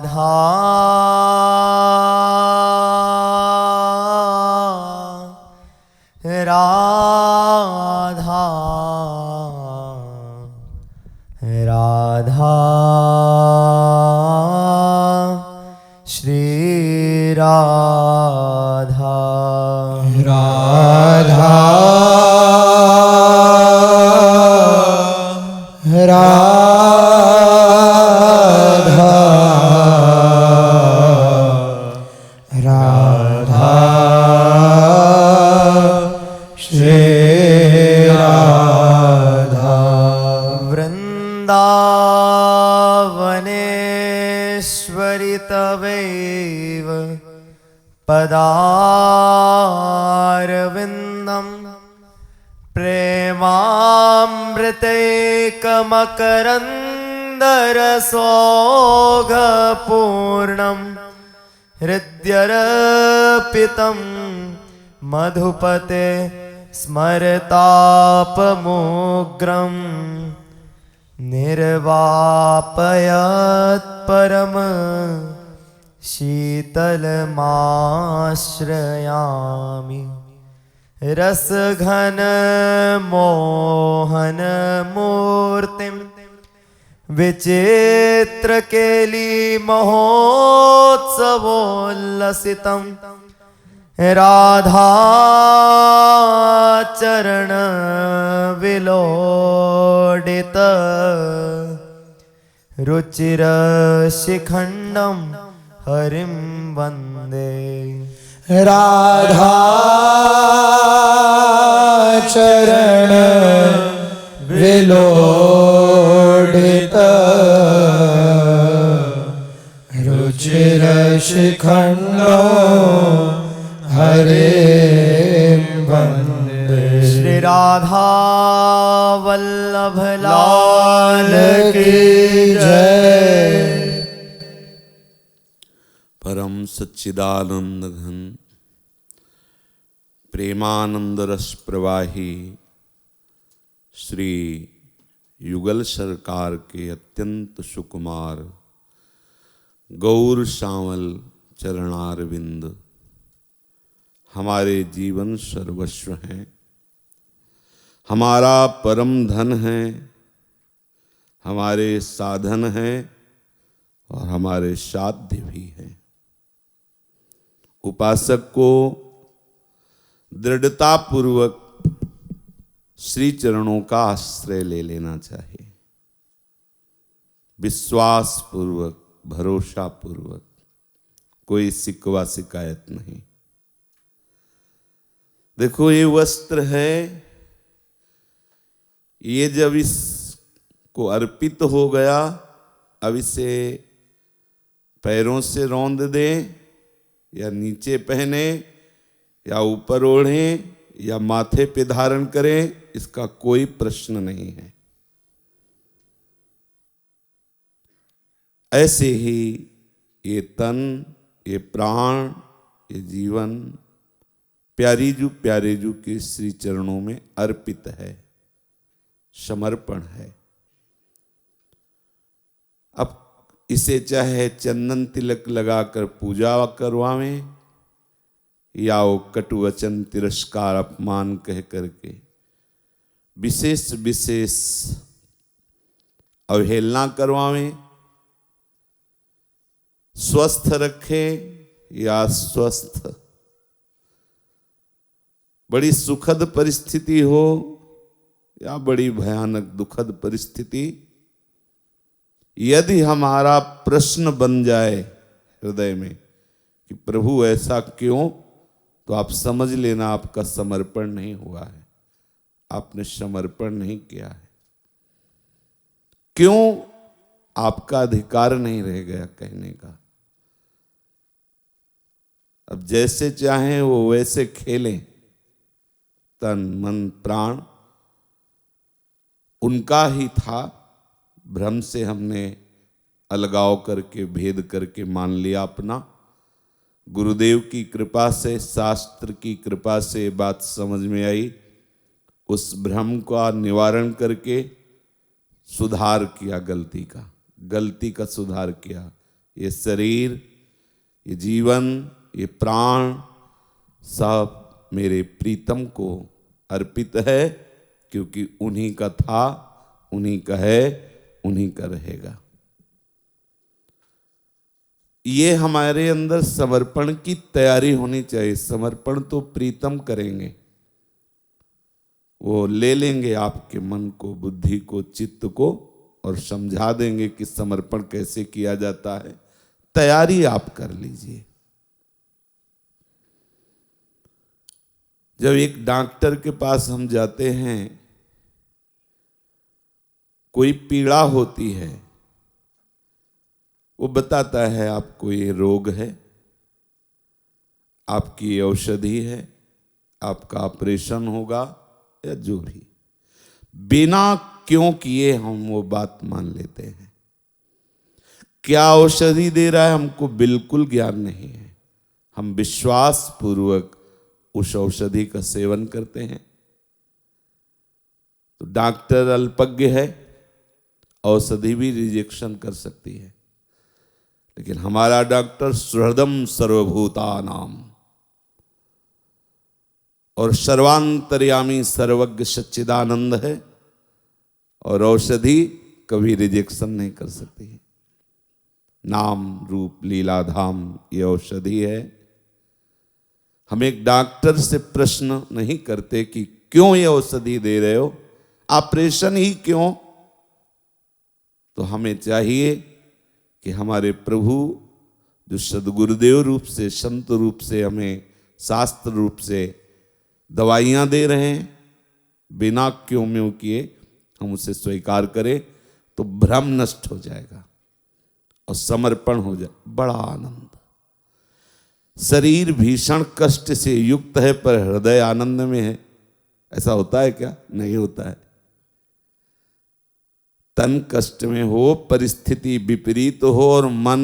राधा राधा राधा श्री राधा राधा राधा राधा श्री राधा वृन्दावनेश्वरि तवैव पदारविन्दं प्रेमामृतैकमकरन्दरसौघपूर्णं हृद्यर्पितं मधुपते स्मरतापमुग्रं निर्वापयत् परम शीतलमाश्रयामि रसघन मोहन मूर्तिं विचित्रकेली महोत्सवोल्लसितं राधा चरण विलोडित रुचिर शिखंडं हरिं वन्दे राधा चरण विलोडित रुचिर शिखंडो हरे वंदे। श्री राधा वल्लभ लाल की जय। परम सच्चिदानंद घन प्रेमानंद रस प्रवाही श्री युगल सरकार के अत्यंत सुकुमार गौर सांवल चरणारविंद हमारे जीवन सर्वस्व हैं, हमारा परम धन है, हमारे साधन हैं और हमारे साध्य भी हैं। उपासक को दृढ़तापूर्वक श्री चरणों का आश्रय ले लेना चाहिए, विश्वास पूर्वक, भरोसा पूर्वक, कोई सिकवा शिकायत नहीं। देखो ये वस्त्र है, ये जब इसको अर्पित हो गया, अब इसे पैरों से रौंद दें या नीचे पहने या ऊपर ओढ़ें या माथे पे धारण करें, इसका कोई प्रश्न नहीं है। ऐसे ही ये तन, ये प्राण, ये जीवन प्यारे जू के श्री चरणों में अर्पित है, समर्पण है। अब इसे चाहे चंदन तिलक लगाकर पूजा करवावें या वो कटु वचन, तिरस्कार, अपमान कह करके विशेष विशेष अवहेलना करवावें, स्वस्थ रखें या अस्वस्थ, बड़ी सुखद परिस्थिति हो या बड़ी भयानक दुखद परिस्थिति, यदि हमारा प्रश्न बन जाए हृदय में कि प्रभु ऐसा क्यों, तो आप समझ लेना आपका समर्पण नहीं हुआ है, आपने समर्पण नहीं किया है। क्यों? आपका अधिकार नहीं रह गया कहने का। अब जैसे चाहें वो वैसे खेलें, तन मन प्राण उनका ही था, भ्रम से हमने अलगाव करके भेद करके मान लिया अपना। गुरुदेव की कृपा से, शास्त्र की कृपा से बात समझ में आई, उस भ्रम का निवारण करके सुधार किया, गलती का सुधार किया। ये शरीर, ये जीवन, ये प्राण सब मेरे प्रीतम को अर्पित है, क्योंकि उन्हीं का था, उन्हीं का है, उन्हीं का रहेगा। ये हमारे अंदर समर्पण की तैयारी होनी चाहिए। समर्पण तो प्रीतम करेंगे, वो ले लेंगे आपके मन को, बुद्धि को, चित्त को और समझा देंगे कि समर्पण कैसे किया जाता है। तैयारी आप कर लीजिए। जब एक डॉक्टर के पास हम जाते हैं, कोई पीड़ा होती है, वो बताता है आपको ये रोग है, आपकी ये औषधि है, आपका ऑपरेशन होगा या जो भी, बिना क्यों किए हम वो बात मान लेते हैं। क्या औषधि दे रहा है हमको बिल्कुल ज्ञान नहीं है, हम विश्वास पूर्वक उस औषधि का सेवन करते हैं। तो डॉक्टर अल्पज्ञ है, औषधि भी रिजेक्शन कर सकती है, लेकिन हमारा डॉक्टर सुहृदम सर्वभूतानाम और सर्वांतर्यामी सर्वज्ञ सच्चिदानंद है, और औषधि कभी रिजेक्शन नहीं कर सकती है। नाम रूप लीला धाम ये औषधि है। हम एक डॉक्टर से प्रश्न नहीं करते कि क्यों ये औषधि दे रहे हो, ऑपरेशन ही क्यों। तो हमें चाहिए कि हमारे प्रभु जो सद्गुरुदेव रूप से, संत रूप से, हमें शास्त्र रूप से दवाइयाँ दे रहे हैं, बिना क्यों म्यों किए हम उसे स्वीकार करें, तो भ्रम नष्ट हो जाएगा और समर्पण हो जाए। बड़ा आनंद। शरीर भीषण कष्ट से युक्त है पर हृदय आनंद में है, ऐसा होता है क्या? नहीं होता है। तन कष्ट में हो, परिस्थिति विपरीत हो और मन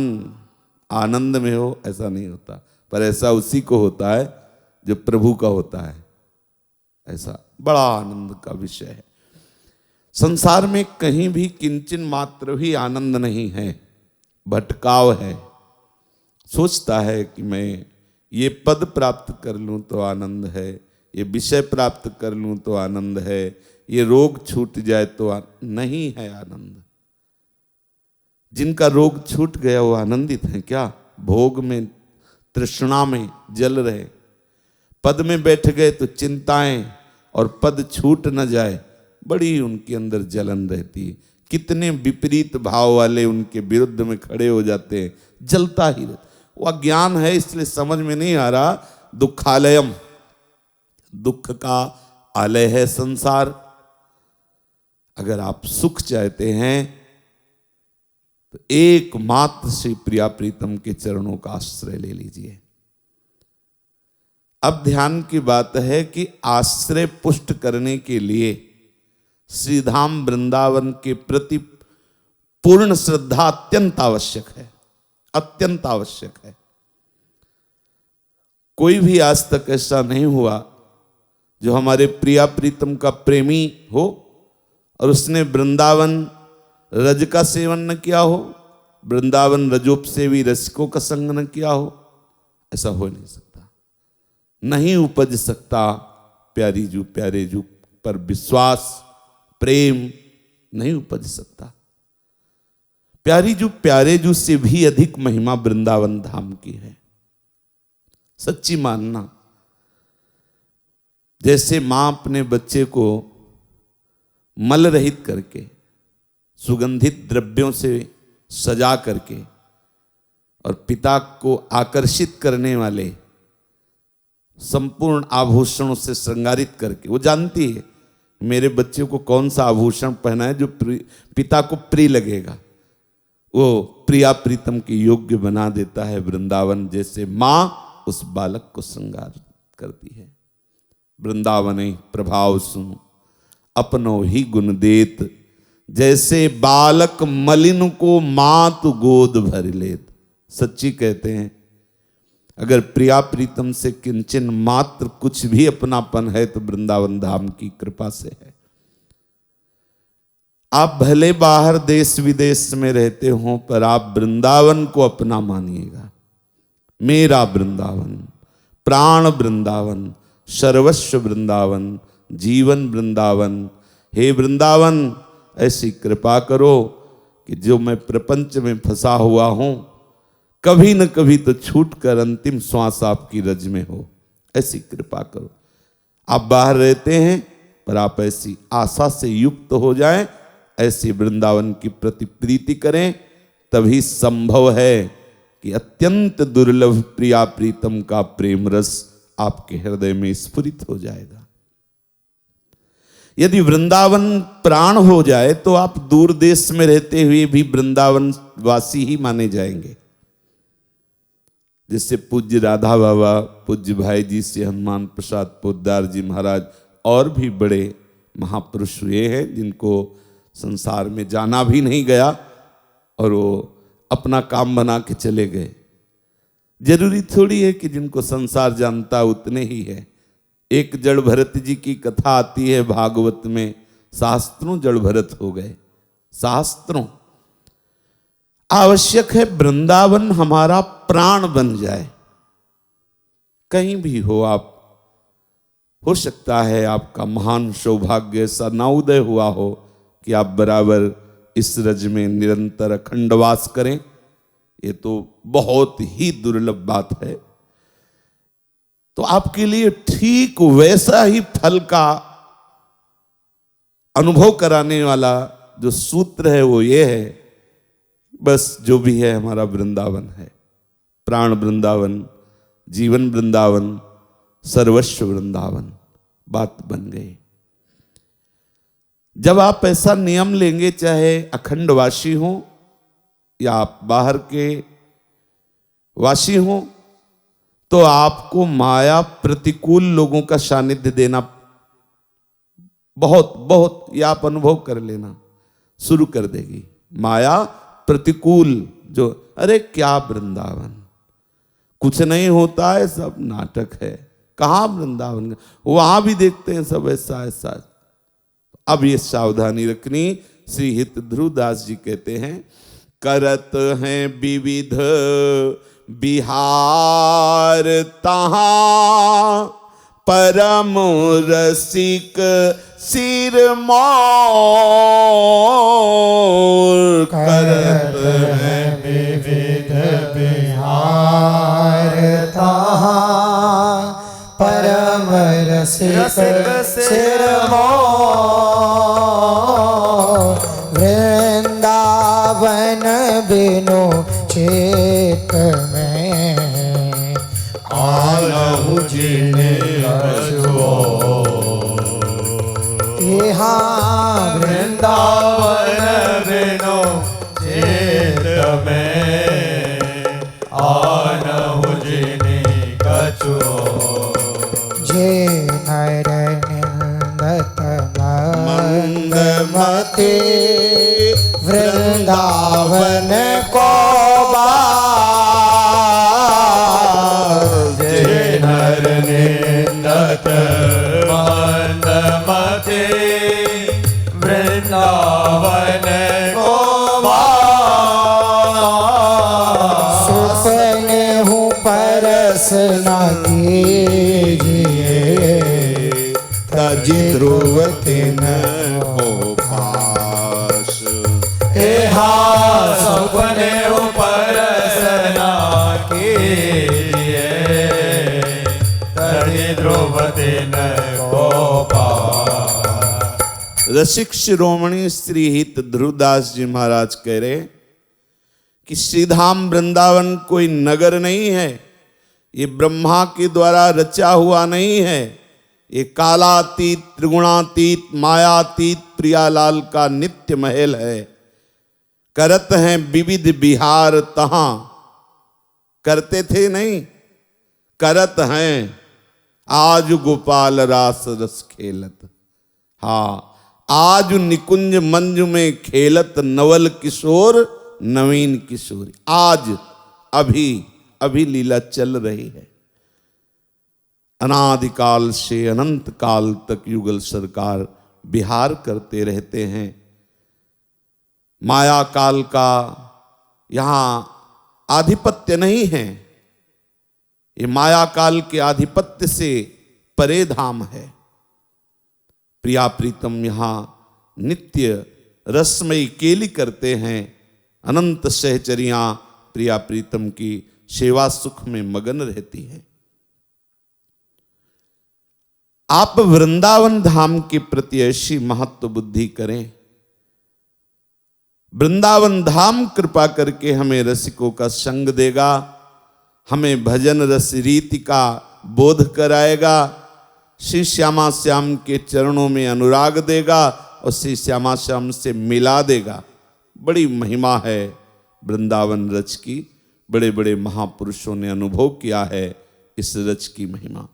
आनंद में हो, ऐसा नहीं होता। पर ऐसा उसी को होता है जो प्रभु का होता है। ऐसा बड़ा आनंद का विषय है। संसार में कहीं भी किंचन मात्र भी आनंद नहीं है, भटकाव है। सोचता है कि मैं ये पद प्राप्त कर लूं तो आनंद है, ये विषय प्राप्त कर लूं तो आनंद है, ये रोग छूट जाए तो नहीं है आनंद। जिनका रोग छूट गया वो आनंदित हैं क्या? भोग में, तृष्णा में जल रहे, पद में बैठ गए तो चिंताएं, और पद छूट न जाए बड़ी उनके अंदर जलन रहती है। कितने विपरीत भाव वाले उनके विरुद्ध में खड़े हो जाते हैं, जलता ही रहता। वो अज्ञान है, इसलिए समझ में नहीं आ रहा। दुखालयम, दुख का आलय है संसार। अगर आप सुख चाहते हैं तो एकमात्र श्री प्रिया प्रीतम के चरणों का आश्रय ले लीजिए। अब ध्यान की बात है कि आश्रय पुष्ट करने के लिए श्रीधाम वृंदावन के प्रति पूर्ण श्रद्धा अत्यंत आवश्यक है, अत्यंत आवश्यक है। कोई भी आज तक ऐसा नहीं हुआ जो हमारे प्रिया प्रीतम का प्रेमी हो और उसने वृंदावन रज का सेवन न किया हो, वृंदावन रजोपसेवी रसिकों का संग न किया हो। ऐसा हो नहीं सकता, नहीं उपज सकता। प्यारी जू प्यारे जू पर विश्वास, प्रेम नहीं उपज सकता। प्यारी जू प्यारे जू से भी अधिक महिमा वृंदावन धाम की है, सच्ची मानना। जैसे मां अपने बच्चे को मल रहित करके, सुगंधित द्रव्यों से सजा करके और पिता को आकर्षित करने वाले संपूर्ण आभूषणों से श्रृंगारित करके, वो जानती है मेरे बच्चे को कौन सा आभूषण पहना है जो पिता को प्रिय लगेगा, वो प्रिया प्रीतम के योग्य बना देता है। वृंदावन जैसे मां उस बालक को श्रृंगार करती है। वृंदावन प्रभाव सुन अपनो ही गुण देत, जैसे बालक मलिन को मात गोद भर लेत। सच्ची कहते हैं, अगर प्रिया प्रीतम से किंचन मात्र कुछ भी अपनापन है तो वृंदावन धाम की कृपा से है। आप भले बाहर देश विदेश में रहते हो, पर आप वृंदावन को अपना मानिएगा। मेरा वृंदावन, प्राण वृंदावन, सर्वस्व वृंदावन, जीवन वृंदावन। हे वृंदावन, ऐसी कृपा करो कि जो मैं प्रपंच में फंसा हुआ हूं, कभी न कभी तो छूट कर अंतिम श्वास आपकी रज में हो, ऐसी कृपा करो। आप बाहर रहते हैं, पर आप ऐसी आशा से युक्त हो जाएं, ऐसी वृंदावन की प्रति प्रीति करें, तभी संभव है कि अत्यंत दुर्लभ प्रिया प्रीतम का प्रेम रस आपके हृदय में स्फुरित हो जाएगा। यदि वृंदावन प्राण हो जाए तो आप दूर देश में रहते हुए भी वृंदावन वासी ही माने जाएंगे। जिससे पूज्य राधा बाबा, पूज्य भाई जी से हनुमान प्रसाद पोद्दार जी महाराज और भी बड़े महापुरुष हुए हैं, जिनको संसार में जाना भी नहीं गया और वो अपना काम बना के चले गए। जरूरी थोड़ी है कि जिनको संसार जानता उतने ही है। एक जड़ भरत जी की कथा आती है भागवत में, शास्त्रों जड़ भरत हो गए। शास्त्रों आवश्यक है वृंदावन हमारा प्राण बन जाए। कहीं भी हो आप, हो सकता है आपका महान सौभाग्य ऐसा ना उदय हुआ हो कि आप बराबर इस रज में निरंतर अखंडवास करें। ये तो बहुत ही दुर्लभ बात है। तो आपके लिए ठीक वैसा ही फल का अनुभव कराने वाला जो सूत्र है वो ये है, बस जो भी है हमारा वृंदावन है। प्राण वृंदावन, जीवन वृंदावन, सर्वस्व वृंदावन, बात बन गई। जब आप ऐसा नियम लेंगे, चाहे अखंडवासी हो या आप बाहर के वासी हो, तो आपको माया प्रतिकूल लोगों का सानिध्य देना बहुत बहुत, या आप अनुभव कर लेना शुरू कर देगी। माया प्रतिकूल जो, अरे क्या वृंदावन, कुछ नहीं होता है, सब नाटक है। कहाँ वृंदावन, वहां भी देखते हैं सब ऐसा ऐसा। अब ये सावधानी रखनी। श्री हित ध्रुवदास जी कहते हैं, करत हैं विविध बिहार तहाँ, परम रसिक सिर मोर। करत हैं विविध बिहार तहाँ, परम रसिक सिर मोर। वृंदावन बिनु चेत में, आलहु जिने अछो। यहाँ वृंदावन बिनु चेत में, आलहु जिने कछो। जे नर निंदत मंदमते, वृंदावन को बार। जे नर निंदत मंदमते, वृंदावन को बार। सुपने हूँ परस न कीजिए, तजि ध्रुव तिन हो पास। सपने परस न कीजिए, तजि ध्रुव तिन हो पास। रसिक शिरोमणि श्री हित ध्रुवदास जी महाराज कह रहे कि श्रीधाम वृंदावन कोई नगर नहीं है, ये ब्रह्मा के द्वारा रचा हुआ नहीं है। ये कालातीत, त्रिगुणातीत, मायातीत प्रियालाल का नित्य महल है। करत हैं विविध बिहार तहाँ, करते थे नहीं, करत हैं आज गोपाल रास रस खेलत। हाँ, आज निकुंज मंजु में खेलत नवल किशोर नवीन किशोरी। आज अभी अभी लीला चल रही है। अनादिकाल से अनंत काल तक युगल सरकार विहार करते रहते हैं। माया काल का यहाँ आधिपत्य नहीं है। ये माया काल के आधिपत्य से परे धाम है। प्रिया प्रीतम यहाँ नित्य रसमयी केली करते हैं। अनंत सहचरियां प्रिया प्रीतम की सेवा सुख में मगन रहती है। आप वृंदावन धाम के प्रति ऐसी महत्व बुद्धि करें। वृंदावन धाम कृपा करके हमें रसिकों का संग देगा, हमें भजन रस रीति का बोध कराएगा, श्री श्यामा श्याम के चरणों में अनुराग देगा और श्री श्यामा श्याम से मिला देगा। बड़ी महिमा है वृंदावन रच की। बड़े बड़े महापुरुषों ने अनुभव किया है इस रच की महिमा।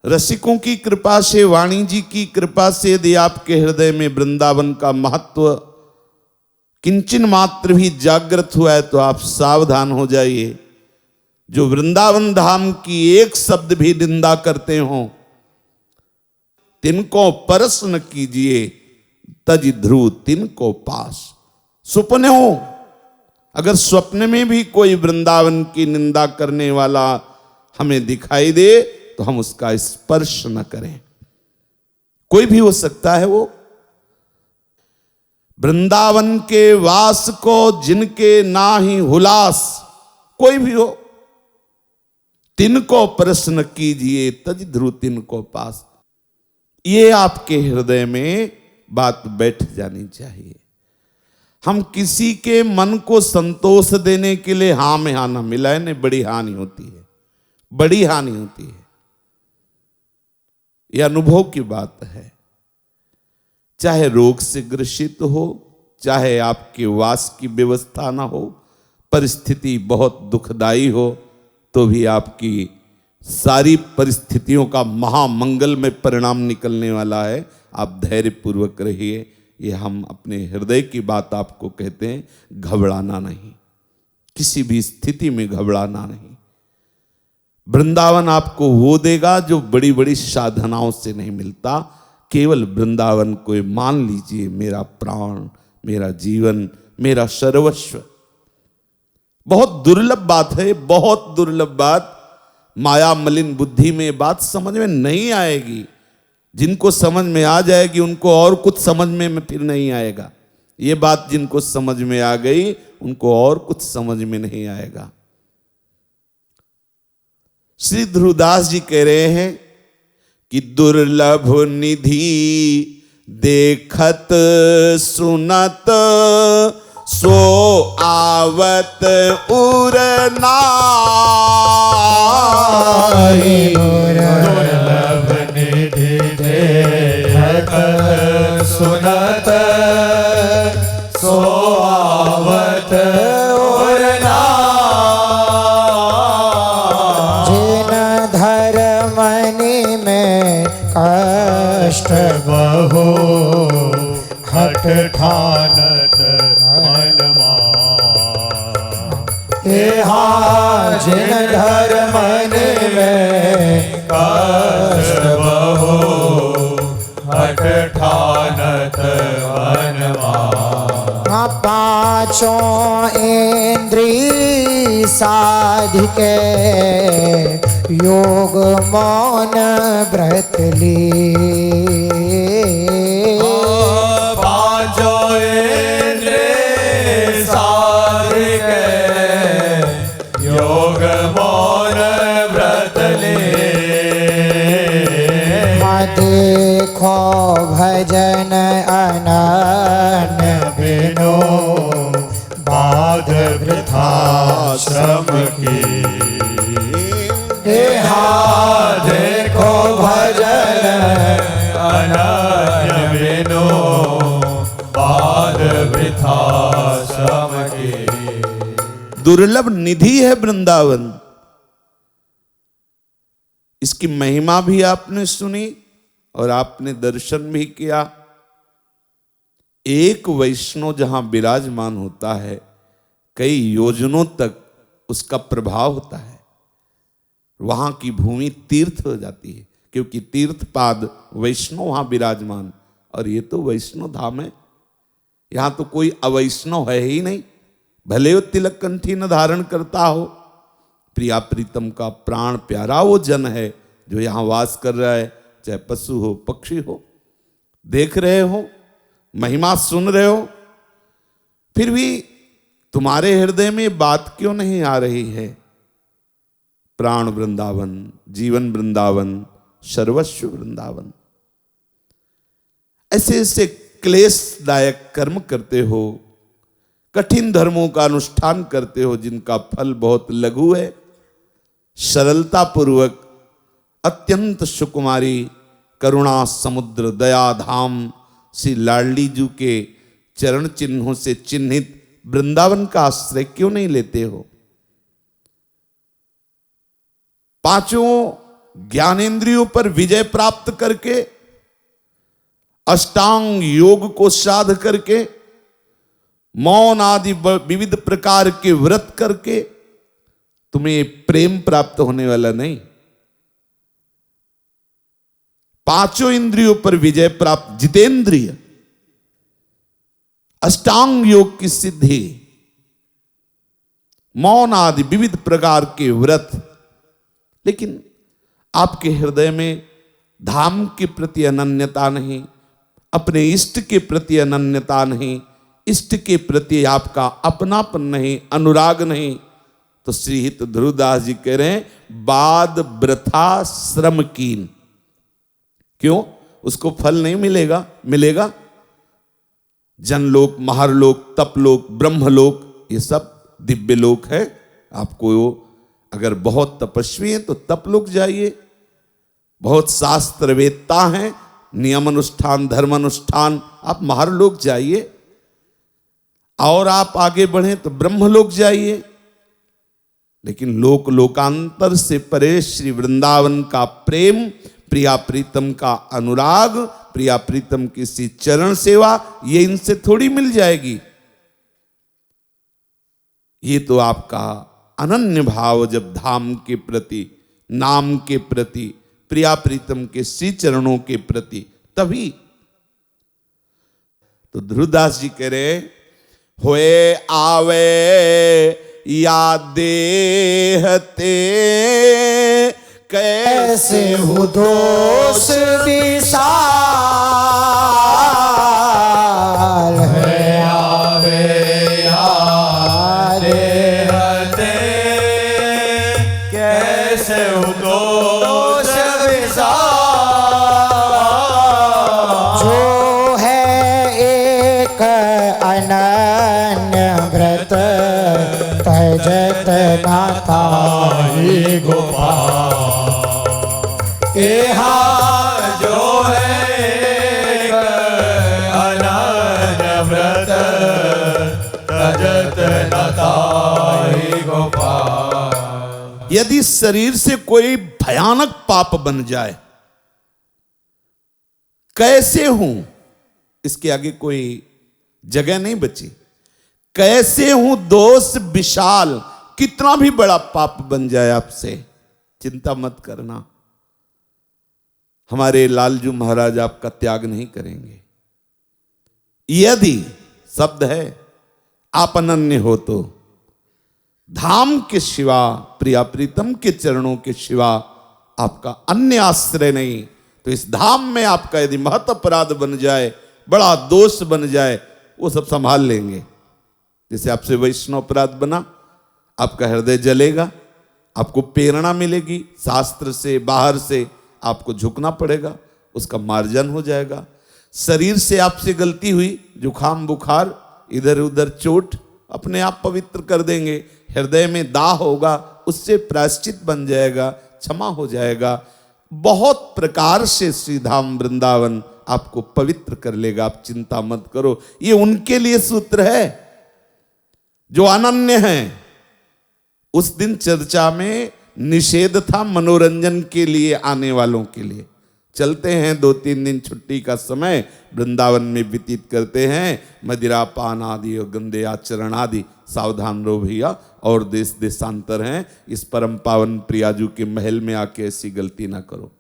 रसिकों की कृपा से, वाणी जी की कृपा से यदि आपके हृदय में वृंदावन का महत्व किंचन मात्र भी जागृत हुआ है तो आप सावधान हो जाइए। जो वृंदावन धाम की एक शब्द भी निंदा करते हो तिनको परस न कीजिए, तज ध्रुव तिनको पास। स्वप्न हो, अगर स्वप्न में भी कोई वृंदावन की निंदा करने वाला हमें दिखाई दे तो हम उसका स्पर्श न करें। कोई भी हो सकता है वो। वृंदावन के वास को जिनके ना ही हुलास, कोई भी हो, तिनको प्रश्न कीजिए, तज ध्रुव तिनको पास। ये आपके हृदय में बात बैठ जानी चाहिए। हम किसी के मन को संतोष देने के लिए हाँ में हाँ ना मिलाए ने, बड़ी हानि होती है, बड़ी हानि होती है। यह अनुभव की बात है। चाहे रोग से ग्रसित हो, चाहे आपके वास की व्यवस्था ना हो, परिस्थिति बहुत दुखदाई हो, तो भी आपकी सारी परिस्थितियों का महामंगल में परिणाम निकलने वाला है। आप धैर्य पूर्वक रहिए। ये हम अपने हृदय की बात आपको कहते हैं। घबराना नहीं, किसी भी स्थिति में घबराना नहीं। वृंदावन आपको वो देगा जो बड़ी बड़ी साधनाओं से नहीं मिलता। केवल वृंदावन को मान लीजिए मेरा प्राण, मेरा जीवन, मेरा सर्वस्व। बहुत दुर्लभ बात है, बहुत दुर्लभ बात। माया मलिन बुद्धि में बात समझ में नहीं आएगी। जिनको समझ में आ जाएगी उनको और कुछ समझ में फिर नहीं आएगा। ये बात जिनको समझ में आ गई उनको और कुछ समझ में नहीं आएगा। श्री ध्रुवदास जी कह रहे हैं कि दुर्लभ निधि देखत सुनत सो आवत उर नाई। दुर्लभ निधि देखत सुनत सो आवत उर नाई। जिन धर्मनि में कष्ट बहु हठ ठानत मन जिन धर्मनि में कष्ट बहु हठ ठानत मन पांचों इंद्रिय साधिके योग मौन व्रत ली। पांचों इंद्रिय साधिके योग मौन व्रत ले। देखो भजन अनन्य बिनो बाध वृथा श्रम की। देखो भजन अनन्य बिनो बाध वृथा श्रम की। दुर्लभ निधि है वृंदावन। इसकी महिमा भी आपने सुनी और आपने दर्शन भी किया। एक वैष्णव जहां विराजमान होता है कई योजनों तक उसका प्रभाव होता है। वहां की भूमि तीर्थ हो जाती है क्योंकि तीर्थपाद वैष्णव वहां विराजमान। और ये तो वैष्णव धाम है। यहां तो कोई अवैष्णव है ही नहीं, भले वो तिलक कंठी न धारण करता हो। प्रिया प्रीतम का प्राण प्यारा वो जन है जो यहां वास कर रहा है, चाहे पशु हो पक्षी हो। देख रहे हो, महिमा सुन रहे हो, फिर भी तुम्हारे हृदय में बात क्यों नहीं आ रही है? प्राण वृंदावन, जीवन वृंदावन, सर्वस्व वृंदावन। ऐसे ऐसे क्लेशदायक कर्म करते हो, कठिन धर्मों का अनुष्ठान करते हो जिनका फल बहुत लघु है। सरलता पूर्वक अत्यंत सुकुमारी करुणा समुद्र दया धाम श्री लाडली जी के चरण चिन्हों से चिन्हित वृंदावन का आश्रय क्यों नहीं लेते हो? पांचों ज्ञानेंद्रियों पर विजय प्राप्त करके, अष्टांग योग को साध करके, मौन आदि विविध प्रकार के व्रत करके तुम्हें प्रेम प्राप्त होने वाला नहीं। पांचों इंद्रियों पर विजय प्राप्त, जितेंद्रिय, अष्टांग योग की सिद्धि, मौन आदि विविध प्रकार के व्रत, लेकिन आपके हृदय में धाम के प्रति अनन्यता नहीं, अपने इष्ट के प्रति अनन्यता नहीं, इष्ट के प्रति आपका अपनापन नहीं, अनुराग नहीं, तो श्रीहित ध्रुवदास जी कह रहे हैं बाद वृथा श्रम कीन। क्यों? उसको फल नहीं मिलेगा? मिलेगा। जनलोक, महरलोक, तपलोक, ब्रह्मलोक, ये सब दिव्य लोक है। आपको अगर बहुत तपस्वी हैं तो तपलोक जाइए, बहुत शास्त्रवेत्ता हैं, नियम अनुष्ठान धर्म अनुष्ठान, आप महरलोक जाइए, और आप आगे बढ़ें तो ब्रह्मलोक जाइए। लेकिन लोक लोकांतर से परे श्री वृंदावन का प्रेम, प्रिया प्रीतम का अनुराग, प्रिया प्रीतम की सी चरण सेवा, ये इनसे थोड़ी मिल जाएगी। ये तो आपका अनन्य भाव जब धाम के प्रति, नाम के प्रति, प्रिया प्रीतम के श्री चरणों के प्रति, तभी। तो ध्रुवदास जी कह रहे होए आवे या देहते कैसे हो दोष विशाल है आवे यारे हते कैसे दोष जो है एक अनन्य व्रत तजत नाता ही गोपाल जो है एक अनन्य व्रत तजत नताहि गोपाल। यदि शरीर से कोई भयानक पाप बन जाए, कैसे हूं, इसके आगे कोई जगह नहीं बची। कैसे हूं दोष विशाल, कितना भी बड़ा पाप बन जाए आपसे, चिंता मत करना, हमारे लालजू महाराज आपका त्याग नहीं करेंगे। यदि शब्द है, आप अनन्य हो तो धाम के सिवा, प्रिया प्रीतम के चरणों के सिवा आपका अन्य आश्रय नहीं, तो इस धाम में आपका यदि महत अपराध बन जाए, बड़ा दोष बन जाए, वो सब संभाल लेंगे। जैसे आपसे वैष्णव अपराध बना, आपका हृदय जलेगा, आपको प्रेरणा मिलेगी, शास्त्र से बाहर से आपको झुकना पड़ेगा, उसका मार्जन हो जाएगा। शरीर से आपसे गलती हुई, जुखाम बुखार, इधर उधर चोट, अपने आप पवित्र कर देंगे। हृदय में दाह होगा, उससे प्रायश्चित बन जाएगा, क्षमा हो जाएगा। बहुत प्रकार से श्री धाम वृंदावन आपको पवित्र कर लेगा, आप चिंता मत करो। ये उनके लिए सूत्र है जो अनन्य हैं। उस दिन चर्चा में निषेध था मनोरंजन के लिए आने वालों के लिए। चलते हैं 2-3 दिन छुट्टी का समय वृंदावन में व्यतीत करते हैं, मदिरा पान आदि और गंदे आचरण आदि सावधान रहो भैया, और देश देशांतर हैं, इस परम पावन प्रियाजू के महल में आके ऐसी गलती ना करो।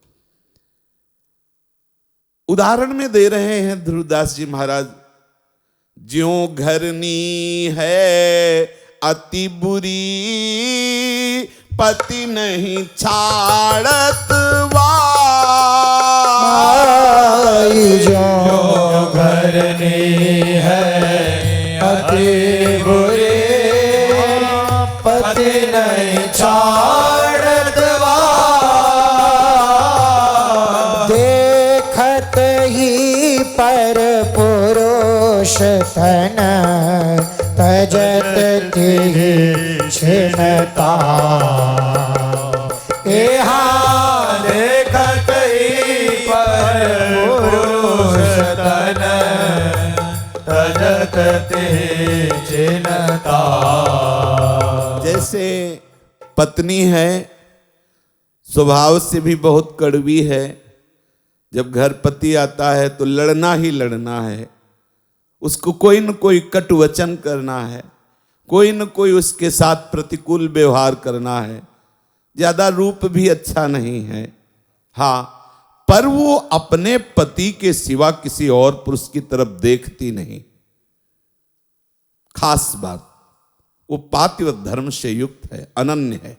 उदाहरण में दे रहे हैं ध्रुवदास जी महाराज, ज्यों घरनी है अति बुरी, पति नहीं छाड़त आई जो घरनी है अति बुरी, पति नहीं छाड़त देखत ही पर पुरुष तन, तजत छिनता। यहाँ देखत ही पर पुरुष तन, तजत चिन्हता। जैसे पत्नी है स्वभाव से भी बहुत कड़वी है, जब घर पति आता है तो लड़ना ही लड़ना है, उसको कोई न कोई कट वचन करना है, कोई न कोई उसके साथ प्रतिकूल व्यवहार करना है। ज्यादा रूप भी अच्छा नहीं है, हाँ, पर वो अपने पति के सिवा किसी और पुरुष की तरफ देखती नहीं। खास बात, वो पातिव्रत धर्म से युक्त है, अनन्य है,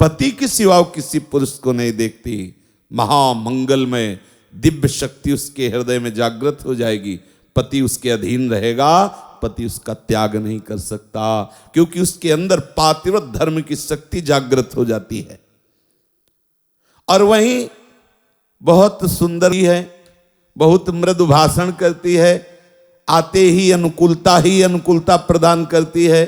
पति के सिवा किसी पुरुष को नहीं देखती। महामंगल में दिव्य शक्ति उसके हृदय में जागृत हो जाएगी, पति उसके अधीन रहेगा, पति उसका त्याग नहीं कर सकता, क्योंकि उसके अंदर पातिव्रत धर्म की शक्ति जागृत हो जाती है। और वहीं बहुत सुंदर है, बहुत मृदु भाषण करती है, आते ही अनुकूलता प्रदान करती है,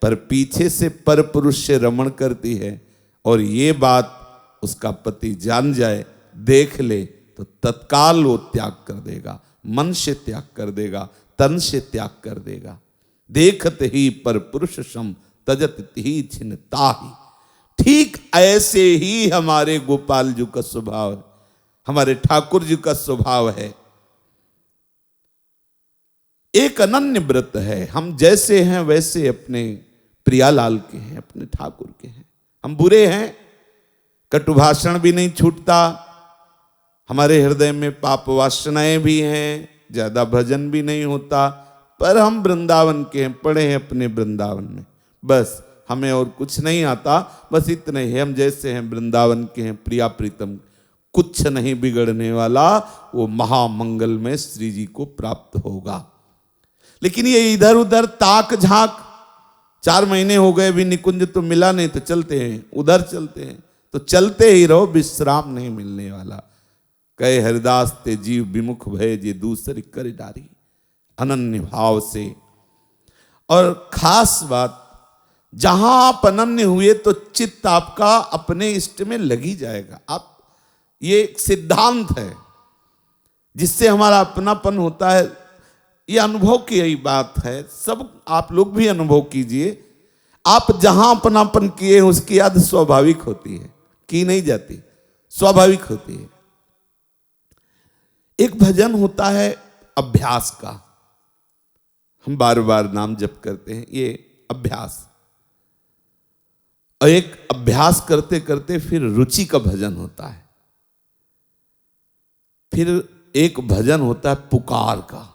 पर पीछे से पर पुरुष से रमण करती है। और ये बात उसका पति जान जाए, देख ले, तो तत्काल वो त्याग कर देगा, मन से त्याग कर देगा, तन से त्याग कर देगा। देखत ही पर पुरुष सम, तजत ही छिनता ही। ठीक ऐसे ही हमारे गोपाल जी का स्वभाव है, हमारे ठाकुर जी का स्वभाव है। एक अनन्य व्रत है, हम जैसे हैं वैसे अपने प्रियालाल के हैं, अपने ठाकुर के हैं। हम बुरे हैं, कटुभाषण भी नहीं छूटता, हमारे हृदय में पाप वासनाएं भी हैं, ज्यादा भजन भी नहीं होता, पर हम वृंदावन के हैं, पड़े हैं अपने वृंदावन में, बस हमें और कुछ नहीं आता, बस इतने ही हम जैसे हैं वृंदावन के हैं, प्रिया प्रीतम, कुछ नहीं बिगड़ने वाला, वो महामंगल में श्री जी को प्राप्त होगा। लेकिन ये इधर उधर ताक झांक, 4 महीने हो गए भी निकुंज तो मिला नहीं, तो चलते हैं उधर चलते हैं, तो चलते ही रहो, विश्राम नहीं मिलने वाला। कहे हरिदास ते जीव विमुख भय जे दूसरी कर डारी, अनन्य भाव से। और खास बात, जहां आप अनन्य हुए तो चित्त आपका अपने इष्ट में लगी जाएगा। आप, ये एक सिद्धांत है जिससे हमारा अपनापन होता है। ये अनुभव की यही बात है, सब आप लोग भी अनुभव कीजिए। आप जहां अपनापन किए उसकी याद स्वाभाविक होती है, की नहीं जाती, स्वाभाविक होती है। एक भजन होता है अभ्यास का, हम बार बार नाम जप करते हैं, ये अभ्यास। और एक अभ्यास करते करते फिर रुचि का भजन होता है, फिर एक भजन होता है पुकार का,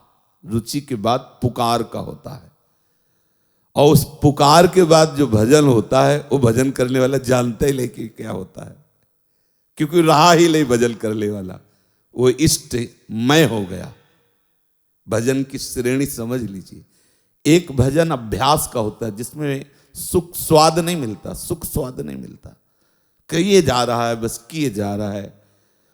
रुचि के बाद पुकार का होता है। और उस पुकार के बाद जो भजन होता है, वो भजन करने वाला जानता ही नहीं कि क्या होता है, क्योंकि रहा ही नहीं भजन करने वाला, वो इष्ट मैं हो गया। भजन की श्रेणी समझ लीजिए। एक भजन अभ्यास का होता है जिसमें सुख स्वाद नहीं मिलता, सुख स्वाद नहीं मिलता, किए जा रहा है, बस किए जा रहा है।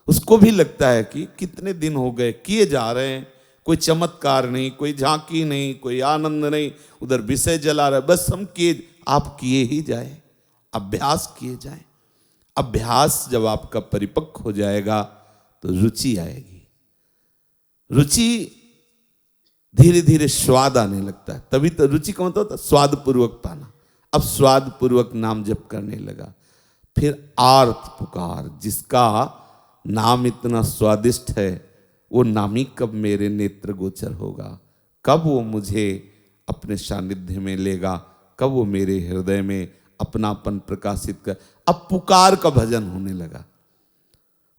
उसको भी लगता है कि कितने दिन हो गए किए जा रहे हैं, कोई चमत्कार नहीं, कोई झांकी नहीं, कोई आनंद नहीं, उधर विषय जला रहा है, बस हम किए, आप किए ही जाए, अभ्यास किए जाए। अभ्यास जब आपका परिपक्व हो जाएगा तो रुचि आएगी, रुचि धीरे धीरे स्वाद आने लगता है, तभी तो रुचि का मतलब होता है स्वाद पूर्वक पाना। अब स्वाद पूर्वक नाम जप करने लगा, फिर आर्त पुकार, जिसका नाम इतना स्वादिष्ट है, वो नामी कब मेरे नेत्र गोचर होगा, कब वो मुझे अपने सानिध्य में लेगा, कब वो मेरे हृदय में अपनापन प्रकाशित कर। अब पुकार का भजन होने लगा,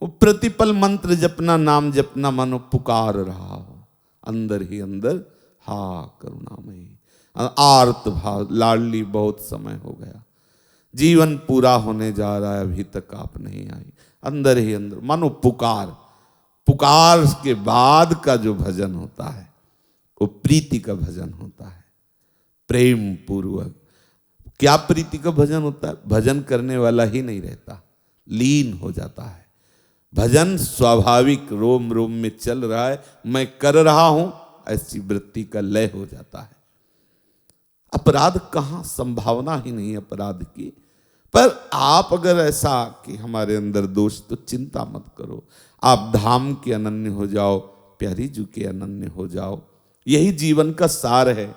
वो प्रतिपल मंत्र जपना, नाम जपना, मानो पुकार रहा हो, अंदर ही अंदर हा करुणामयी, आर्त भाव, लाडली बहुत समय हो गया, जीवन पूरा होने जा रहा है, अभी तक आप नहीं आई। अंदर ही अंदर मानो पुकार, पुकार के बाद का जो भजन होता है वो प्रीति का भजन होता है, प्रेम पूर्वक। क्या प्रीति का भजन होता है? भजन करने वाला ही नहीं रहता, लीन हो जाता है। भजन स्वाभाविक रोम रोम में चल रहा है, मैं कर रहा हूं, ऐसी वृत्ति का लय हो जाता है। अपराध कहाँ, संभावना ही नहीं अपराध की। पर आप अगर ऐसा कि हमारे अंदर दोष, तो चिंता मत करो, आप धाम के अनन्य हो जाओ, प्यारी जू के अनन्य हो जाओ। यही जीवन का सार है।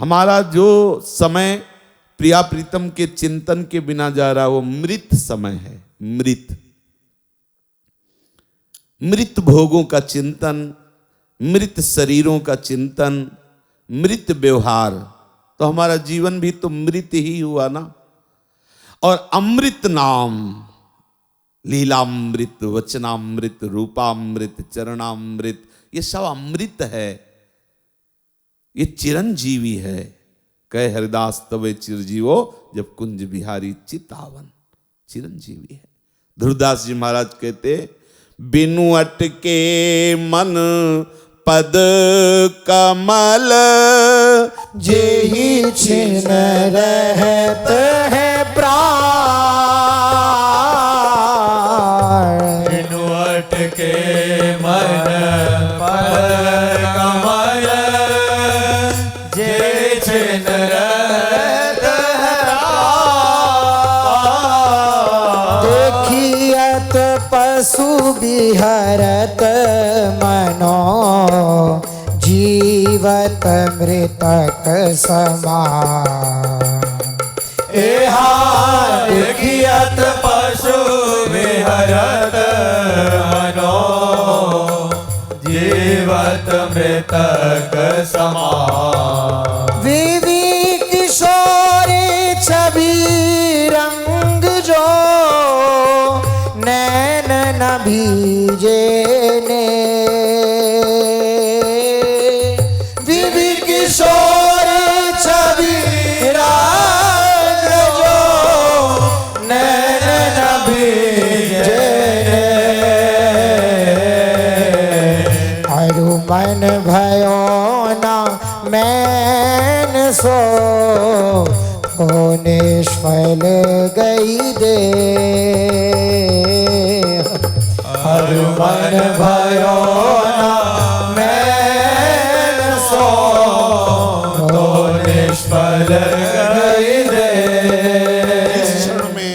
हमारा जो समय प्रिया प्रीतम के चिंतन के बिना जा रहा, वो मृत समय है। मृत मृत भोगों का चिंतन, मृत शरीरों का चिंतन, मृत व्यवहार, तो हमारा जीवन भी तो मृत ही हुआ ना। और अमृत नाम, लीलामृत, वचनामृत, रूपामृत, चरणामृत, ये सब अमृत है, ये चिरंजीवी है। कहे हरिदास तवे चिरजीवो, जब कुंज बिहारी चितावन, चिरंजीवी है। ध्रुवदास जी महाराज कहते, बिनु अटके मन पद कमल, जेहि छिन रहत है प्राण, बिनु अटके मन पद कमल, जे छिन रहत है प्राण। देखियत पशु विहरत मनो, जीवत मृतक समान। एहा देखियत पशु विहरत मनो, जीवत मृतक समान। विवि किशोर छवि रंग जो, नैन न भीजे ने। विवि किशोर छवि रंग जो, नैन न भीजे ने। अरु मन भयो ना मैन सो, तो निष्फल गई दे। हरु मन भयो ना मैन सो, तो निष्फल गई दे। इस क्षण में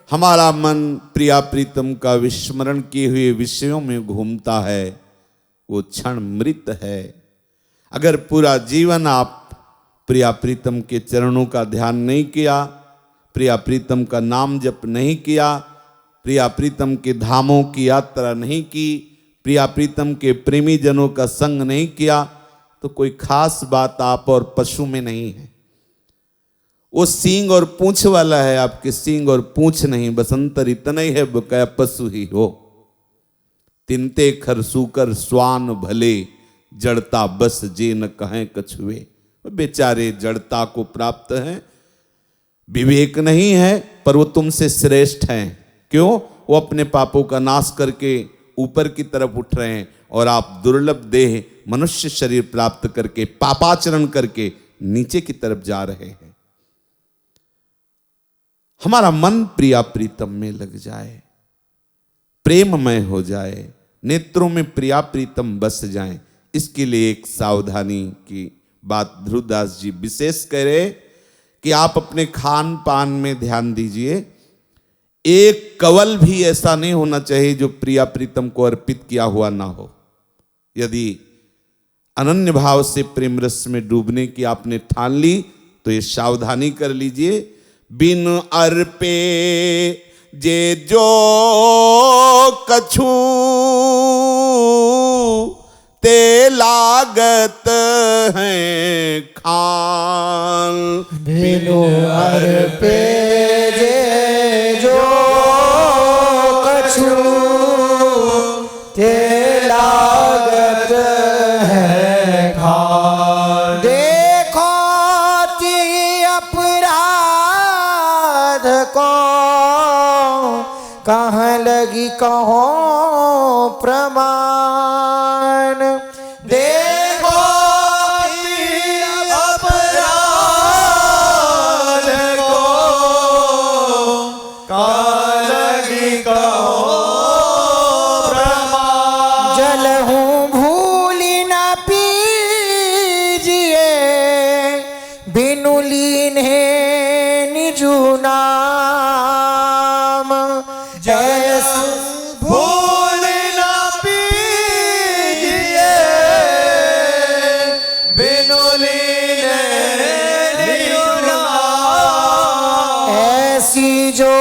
हमारा मन प्रिया प्रीतम का विस्मरण किए हुए विषयों में घूमता है, वो क्षण मृत है। अगर पूरा जीवन आप प्रिया प्रीतम के चरणों का ध्यान नहीं किया, प्रिया प्रीतम का नाम जप नहीं किया, प्रिया प्रीतम के धामों की यात्रा नहीं की, प्रिया प्रीतम के प्रेमी जनों का संग नहीं किया, तो कोई खास बात आप और पशु में नहीं है। वो सींग और पूंछ वाला है, आपके सींग और पूंछ नहीं। बसंतर इतना ही है, बकाया पशु ही हो। तिनते खरसूकर स्वान भले, जड़ता बस जे न कहें कछुए। बेचारे जड़ता को प्राप्त हैं, विवेक नहीं है, पर वो तुमसे श्रेष्ठ हैं। क्यों? वो अपने पापों का नाश करके ऊपर की तरफ उठ रहे हैं, और आप दुर्लभ देह मनुष्य शरीर प्राप्त करके पापाचरण करके नीचे की तरफ जा रहे हैं। हमारा मन प्रिया प्रीतम में लग जाए, प्रेममय हो जाए, नेत्रों में प्रिया प्रीतम बस जाए, इसके लिए एक सावधानी की बात ध्रुवदास जी विशेष कह रहे कि आप अपने खान पान में ध्यान दीजिए। एक कवल भी ऐसा नहीं होना चाहिए जो प्रिया प्रीतम को अर्पित किया हुआ ना हो। यदि अनन्य भाव से प्रेम रस में डूबने की आपने ठान ली, तो ये सावधानी कर लीजिए, बिन अर्पे जे जो कछु ते लागत हैं खान। बिनु अर्पे जे जो कछु, ते लागत है खान। कहाँ लगी कहो प्रमाण। देखो अपराध को कालगी कहो प्रमाण। जल हूँ भूली न पीजिए बिनु लीन है निजु नाम। जैसे भूल न पीजिए बिनु लीने निजु नाम। ऐसी जो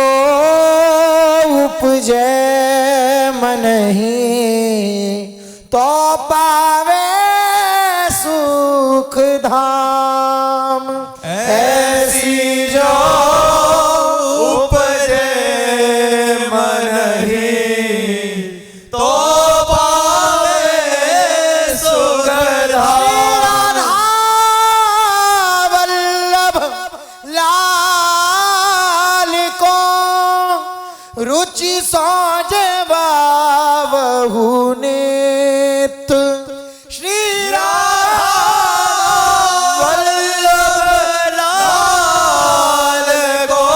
उपजे मन ही तो पावे सुख धाम। ऐसी जो उपजे मन ही तो पावे सुख धाम। राधा वल्लभ लाल को रुचि सोजे बाबू नित। श्री राधा वल्लभ लाल को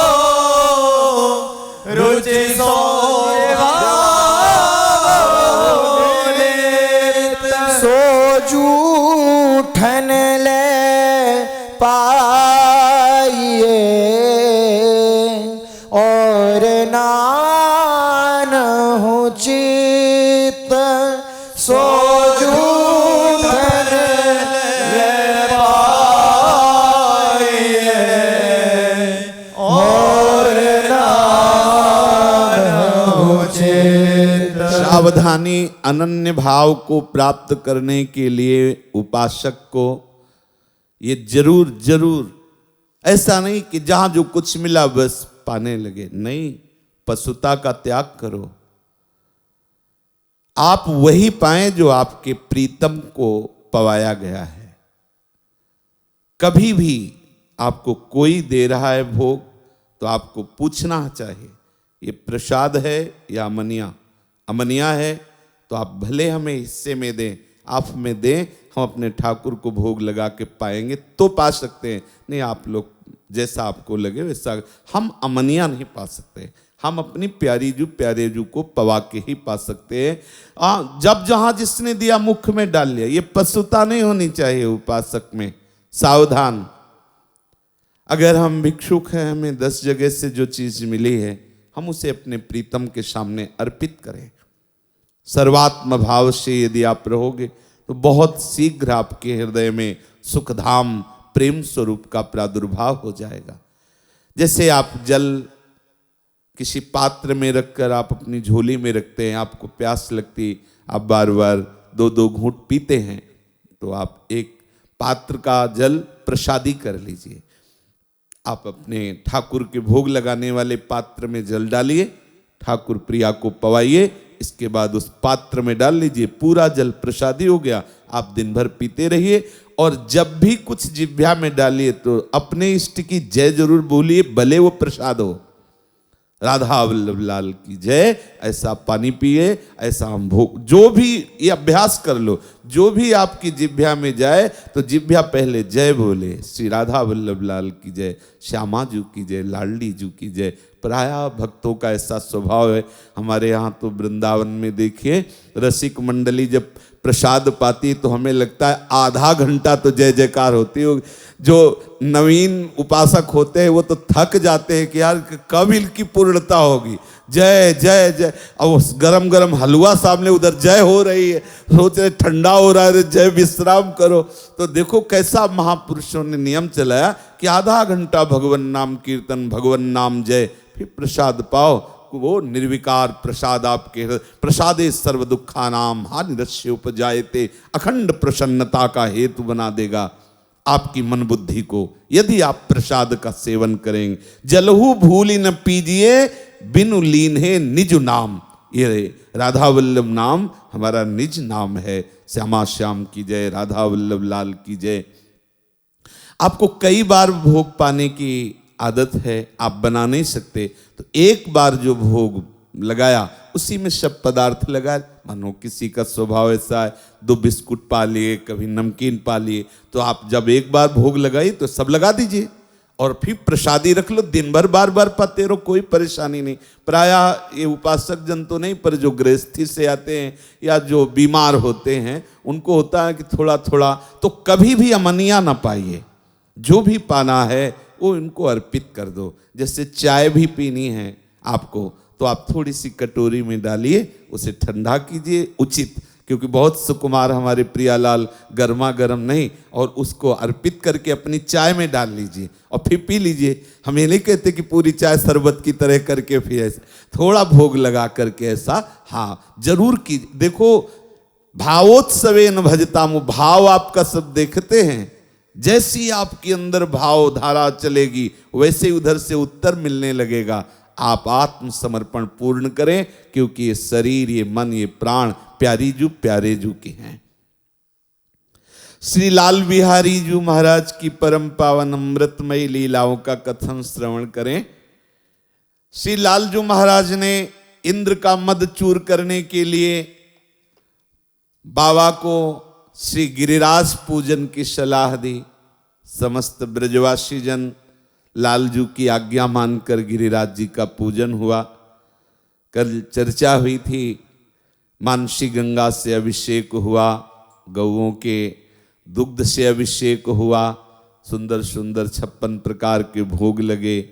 रुचि सो जूठन ले पाइए और नान हो चित। सो जूठन ले पाइए और नान हो चित। सावधानी अनन्य भाव को प्राप्त करने के लिए उपासक को ये जरूर जरूर, ऐसा नहीं कि जहां जो कुछ मिला बस पाने लगे, नहीं, पशुता का त्याग करो। आप वही पाएं जो आपके प्रीतम को पवाया गया है। कभी भी आपको कोई दे रहा है भोग तो आपको पूछना चाहिए ये प्रसाद है या अमनिया। अमनिया है तो आप भले हमें हिस्से में दें, आप हमें दें, हम अपने ठाकुर को भोग लगा के पाएंगे तो पा सकते हैं। नहीं, आप लोग जैसा आपको लगे वैसा, हम अमनिया नहीं पा सकते, हम अपनी प्यारे जू को पवा के ही पा सकते हैं। जब जहां जिसने दिया मुख में डाल लिया, ये पशुता नहीं होनी चाहिए उपासक में। सावधान, अगर हम भिक्षुक हैं, हमें 10 जगह से जो चीज मिली है हम उसे अपने प्रीतम के सामने अर्पित करें। सर्वात्म भाव से यदि आप रहोगे तो बहुत शीघ्र आपके हृदय में सुखधाम प्रेम स्वरूप का प्रादुर्भाव हो जाएगा। जैसे आप जल किसी पात्र में रखकर आप अपनी झोली में रखते हैं, आपको प्यास लगती, आप बार बार 2-2 घूंट पीते हैं, तो आप एक पात्र का जल प्रसादी कर लीजिए। आप अपने ठाकुर के भोग लगाने वाले पात्र में जल डालिए, ठाकुर प्रिया को पवाइए, इसके बाद उस पात्र में डाल लीजिए, पूरा जल प्रसादी हो गया। आप दिन भर पीते रहिए और जब भी कुछ जिह्वा में डालिए तो अपने इष्ट की जय जरूर बोलिए, भले वो प्रसाद हो। राधा वल्लभ लाल की जय। ऐसा पानी पिए, ऐसा हम भोग, जो भी ये अभ्यास कर लो, जो भी आपकी जिह्वा में जाए तो जिह्वा पहले जय बोले, श्री राधा वल्लभ लाल की जय, श्यामा जू की जय, लाडली जू की जय। प्राय भक्तों का ऐसा स्वभाव है। हमारे यहाँ तो वृंदावन में देखिए, रसिक मंडली जब प्रसाद पाती तो हमें लगता है आधा घंटा तो जय जयकार होती होगी। जो नवीन उपासक होते हैं वो तो थक जाते हैं कि यार कब इनकी पूर्णता होगी, जय जय जय। अब गरम गरम हलवा सामने उधर जय हो रही है, सोच रहे ठंडा हो रहा है, जय विश्राम करो। तो देखो कैसा महापुरुषों ने नियम चलाया कि आधा घंटा भगवन नाम कीर्तन, भगवन नाम जय, फिर प्रसाद पाओ। वो निर्विकार प्रसाद आपके प्रसादे सर्व दुखा नाम हानिरस्य उपजायते, अखंड प्रसन्नता का हेतु बना देगा आपकी मन बुद्धि को, यदि आप प्रसाद का सेवन करेंगे। जलहू भूली न पीजिए बिनु लीन है निज नाम। ये राधा वल्लभ नाम हमारा निज नाम है। श्यामा श्याम की जय, राधा वल्लभ लाल की जय। आपको कई बार भोग पाने की आदत है, आप बना नहीं सकते, तो एक बार जो भोग लगाया, उसी में सब पदार्थ लगा। मानो किसी का स्वभाव ऐसा है 2 बिस्कुट पा लिए, कभी नमकीन पा लिए, तो आप जब एक बार भोग लगाई तो सब लगा दीजिए और फिर प्रसादी रख लो, दिन भर बार बार पाते रहो, कोई परेशानी नहीं। प्रायः ये उपासक जन तो नहीं, पर जो गृहस्थी से आते हैं या जो बीमार होते हैं उनको होता है कि थोड़ा थोड़ा, तो कभी भी अमनिया ना पाइए, जो भी पाना है वो इनको अर्पित कर दो। जैसे चाय भी पीनी है आपको तो आप थोड़ी सी कटोरी में डालिए, उसे ठंडा कीजिए उचित, क्योंकि बहुत सुकुमार हमारे प्रियालाल गर्मा गर्म नहीं, और उसको अर्पित करके अपनी चाय में डाल लीजिए और फिर पी लीजिए। हम ये नहीं कहते कि पूरी चाय शरबत की तरह करके फिर ऐसा, थोड़ा भोग लगा करके ऐसा हाँ जरूर कीजिए। देखो भावोत्सवेन भजतामु, भाव आपका सब देखते हैं, जैसी आपके अंदर भाव धारा चलेगी वैसे ही उधर से उत्तर मिलने लगेगा। आप आत्मसमर्पण पूर्ण करें, क्योंकि ये शरीर, ये मन, ये प्राण प्यारे जू के हैं। श्री लाल बिहारी जू महाराज की परम पावन अमृतमयी लीलाओं का कथन श्रवण करें। श्री लाल जू महाराज ने इंद्र का मद चूर करने के लिए बाबा को श्री गिरिराज पूजन की सलाह दी। समस्त ब्रजवासी जन लालजू की आज्ञा मानकर गिरिराज जी का पूजन हुआ। कल चर्चा हुई थी, मानसी गंगा से अभिषेक हुआ, गौओं के दुग्ध से अभिषेक हुआ, सुंदर सुंदर 56 प्रकार के भोग लगे,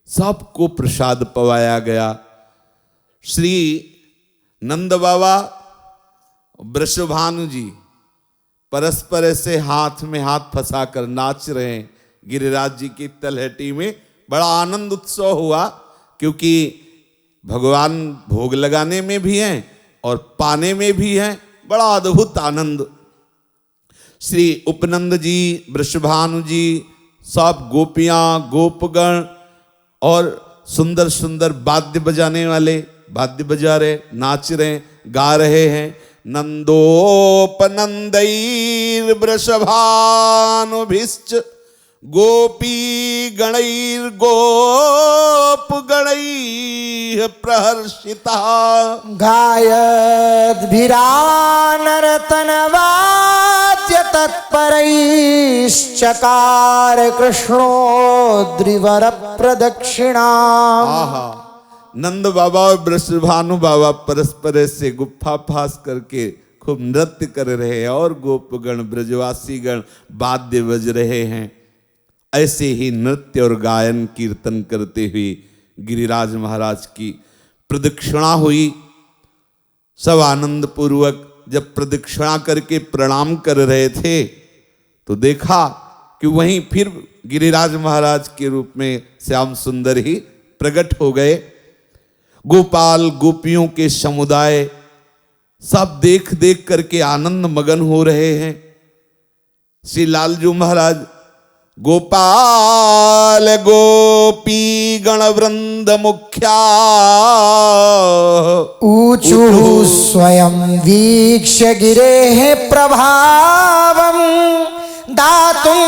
सबको प्रसाद पवाया गया। श्री नंद बाबा वृषभानु जी परस्पर ऐसे हाथ में हाथ फंसाकर नाच रहे हैं गिरिराज जी की तलहटी में। बड़ा आनंद उत्सव हुआ, क्योंकि भगवान भोग लगाने में भी हैं और पाने में भी हैं, बड़ा अद्भुत आनंद। श्री उपनंद जी, वृषभानु जी, सब गोपियां गोपगण और सुंदर सुंदर वाद्य बजाने वाले वाद्य बजा रहे, नाच रहे, गा रहे हैं। नंदोपनंदैर वृषभानुभिश्च गोपी गणैर गोप गणैः प्रहर्षिता गायद्भिरानर्तनवाद्य तत्परैश्चकार कृष्णोद्रिवर प्रदक्षिणाम्। आहा, नंद बाबा और वृषभानु बाबा परस्पर से गुफ्फा फास करके खूब नृत्य कर रहे हैं और गोपगण ब्रजवासी गण वाद्य बज रहे हैं। ऐसे ही नृत्य और गायन कीर्तन करते हुए गिरिराज महाराज की प्रदक्षिणा हुई। सब आनंद पूर्वक जब प्रदक्षिणा करके प्रणाम कर रहे थे तो देखा कि वहीं फिर गिरिराज महाराज के रूप में श्याम सुंदर ही प्रकट हो गए। गोपाल गोपियों के समुदाय सब देख देख करके आनंद मगन हो रहे हैं। श्री लालजू महाराज गोपाल गोपी गणवृंद मुख्या ऊचु स्वयं वीक्ष्य गिरेः प्रभावं दातुं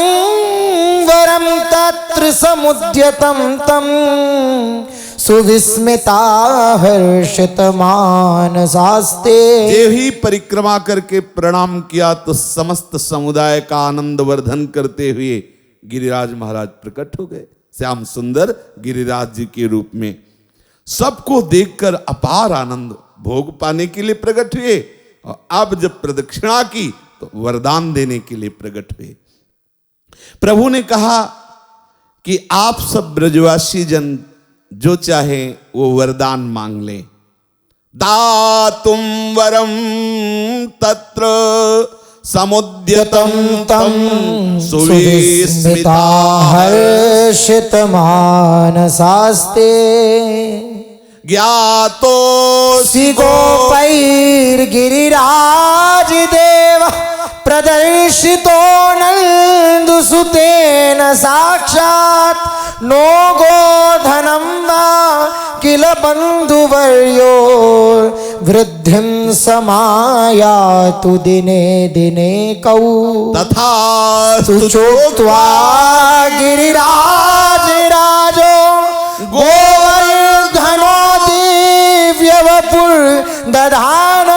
वरं तत्र समुद्यतं तं सुविस्मिता हर्षितमानसास्ते। जे ही परिक्रमा करके प्रणाम किया तो समस्त समुदाय का आनंद वर्धन करते हुए गिरिराज महाराज प्रकट हो गए श्याम सुंदर गिरिराज जी के रूप में। सबको देखकर अपार आनंद भोग पाने के लिए प्रकट हुए, और अब जब प्रदक्षिणा की तो वरदान देने के लिए प्रकट हुए। प्रभु ने कहा कि आप सब ब्रजवासी जन जो चाहे वो वरदान मांग ले। दातुम वरम तत्र समुद्यतं तं सुविस्मिता हर्षितमानसास्ते। ज्ञातोऽसि गोपैर्गिरिराज देव प्रदर्शितो नन्दसुतेन साक्षात् नो गोधनं वा किल बन्धुवर्यो वृद्धिं समायातु दिने दिने कौ। तथा सुचोक्त्वा गिरिराज राजो गोवर्धनोति दधान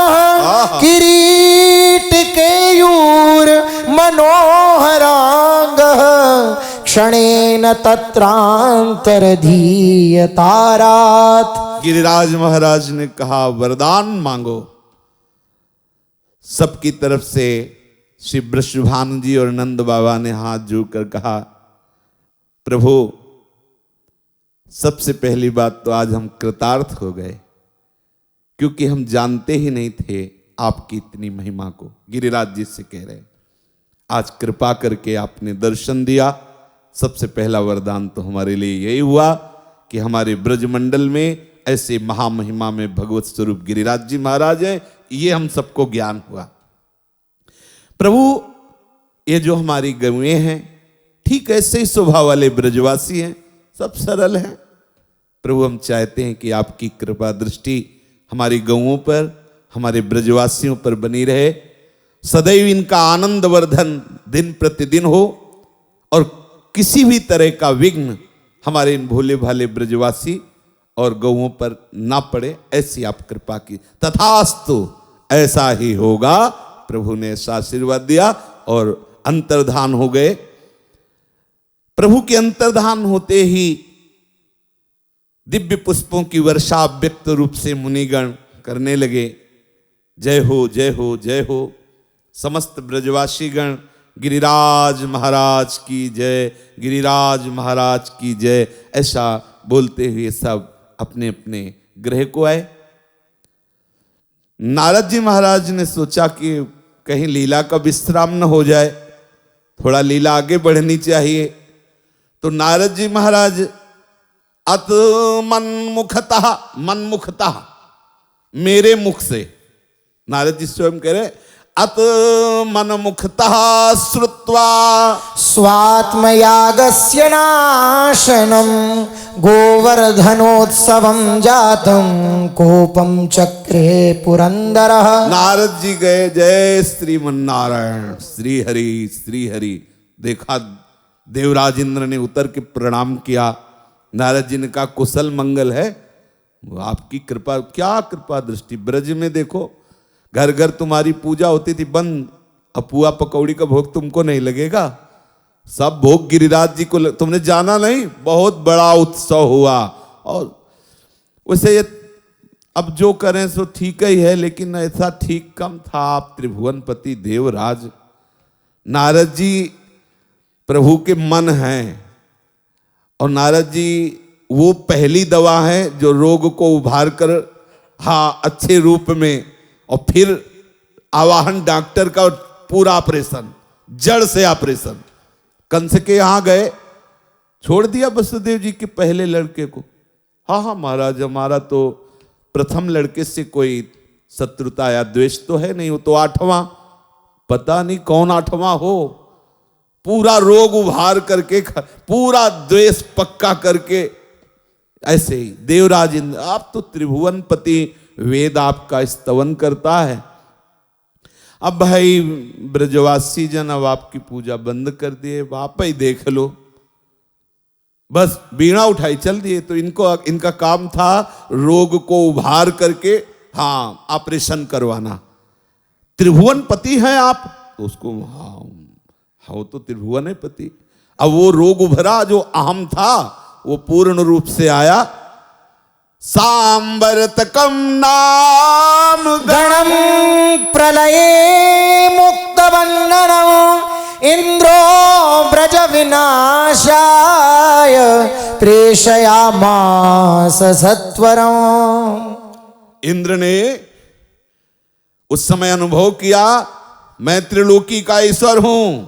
किरीट केयूर मनोहरांग क्षणेन तत्रांतरधीयतारात। गिरिराज महाराज ने कहा वरदान मांगो। सबकी तरफ से श्री वृषभानु जी और नंद बाबा ने हाथ जोड़कर कहा प्रभु, सबसे पहली बात तो आज हम कृतार्थ हो गए, क्योंकि हम जानते ही नहीं थे आपकी इतनी महिमा को। गिरिराज जी से कह रहे आज कृपा करके आपने दर्शन दिया। सबसे पहला वरदान तो हमारे लिए यही हुआ कि हमारे ब्रजमंडल में ऐसे महामहिमा में भगवत स्वरूप गिरिराज जी महाराज हैं, ये हम सबको ज्ञान हुआ। प्रभु, ये जो हमारी गौएं हैं ठीक ऐसे ही स्वभाव वाले ब्रजवासी हैं, सब सरल हैं। प्रभु, हम चाहते हैं कि आपकी कृपा दृष्टि हमारी गौओं पर, हमारे ब्रजवासियों पर बनी रहे, सदैव इनका आनंद वर्धन दिन प्रतिदिन हो और किसी भी तरह का विघ्न हमारे इन भोले भाले ब्रजवासी और गौओं पर ना पड़े, ऐसी आप कृपा की। तथास्तु, ऐसा ही होगा। प्रभु ने ऐसा आशीर्वाद दिया और अंतर्धान हो गए। प्रभु के अंतर्धान होते ही दिव्य पुष्पों की वर्षा व्यक्त रूप से मुनिगण करने लगे। जय हो जय हो जय हो। समस्त ब्रजवासी गण गिरिराज महाराज की जय, गिरिराज महाराज की जय, ऐसा बोलते हुए सब अपने अपने गृह को आए। नारद जी महाराज ने सोचा कि कहीं लीला का विश्राम न हो जाए, थोड़ा लीला आगे बढ़नी चाहिए। तो नारद जी महाराज अत मनमुखतः मेरे मुख से, नारद जी स्वयं कह रहे अत मनमुखतः श्रुत्वा स्वात्मयागस्य नाशनं गोवर्धनोत्सवं जातं कोपं चक्रे पुरंदरः। नारद जी गए, जय श्रीमन्नारायण, श्री हरि श्री हरि। देखा देवराज इंद्र ने उतर के प्रणाम किया। नारद जी ने कहा कुशल मंगल है, आपकी कृपा, क्या कृपा दृष्टि। ब्रज में देखो घर घर तुम्हारी पूजा होती थी बंद, अब पुआ पकौड़ी का भोग तुमको नहीं लगेगा, सब भोग गिरिराज जी को तुमने जाना नहीं, बहुत बड़ा उत्सव हुआ। और वैसे ये अब जो करें सो ठीक ही है, लेकिन ऐसा ठीक कम था। आप त्रिभुवनपति देवराज नारद जी प्रभु के मन हैं, और नारद जी वो पहली दवा है जो रोग को उभार कर, हाँ, अच्छे रूप में, और फिर आवाहन डॉक्टर का पूरा ऑपरेशन, जड़ से ऑपरेशन। कंस के यहां गए, छोड़ दिया वसुदेव जी के पहले लड़के को। हाँ हाँ महाराज, हमारा तो प्रथम लड़के से कोई शत्रुता या द्वेष तो है नहीं, वो तो 8वां, पता नहीं कौन 8वां हो। पूरा रोग उभार करके, पूरा द्वेष पक्का करके, ऐसे ही देवराज इंद्र, आप तो त्रिभुवनपति, वेद आपका स्तवन करता है। अब भाई ब्रजवासी जन अब आपकी पूजा बंद कर दिए, आप ही देख लो, बस बीणा उठाई चल दिए। तो इनका काम था रोग को उभार करके, हाँ, ऑपरेशन करवाना। त्रिभुवनपति हैं आप, तो उसको हाँ, वो तो त्रिभुवन है पति। अब वो रोग उभरा जो अहम था, वो पूर्ण रूप से आया। सांबरतकम नाम गणम प्रलये मुक्तबन्धनं इंद्रो ब्रज विनाशाय प्रेषयामास सत्वरम्। इंद्र ने उस समय अनुभव किया, मैं त्रिलोकी का ईश्वर हूं।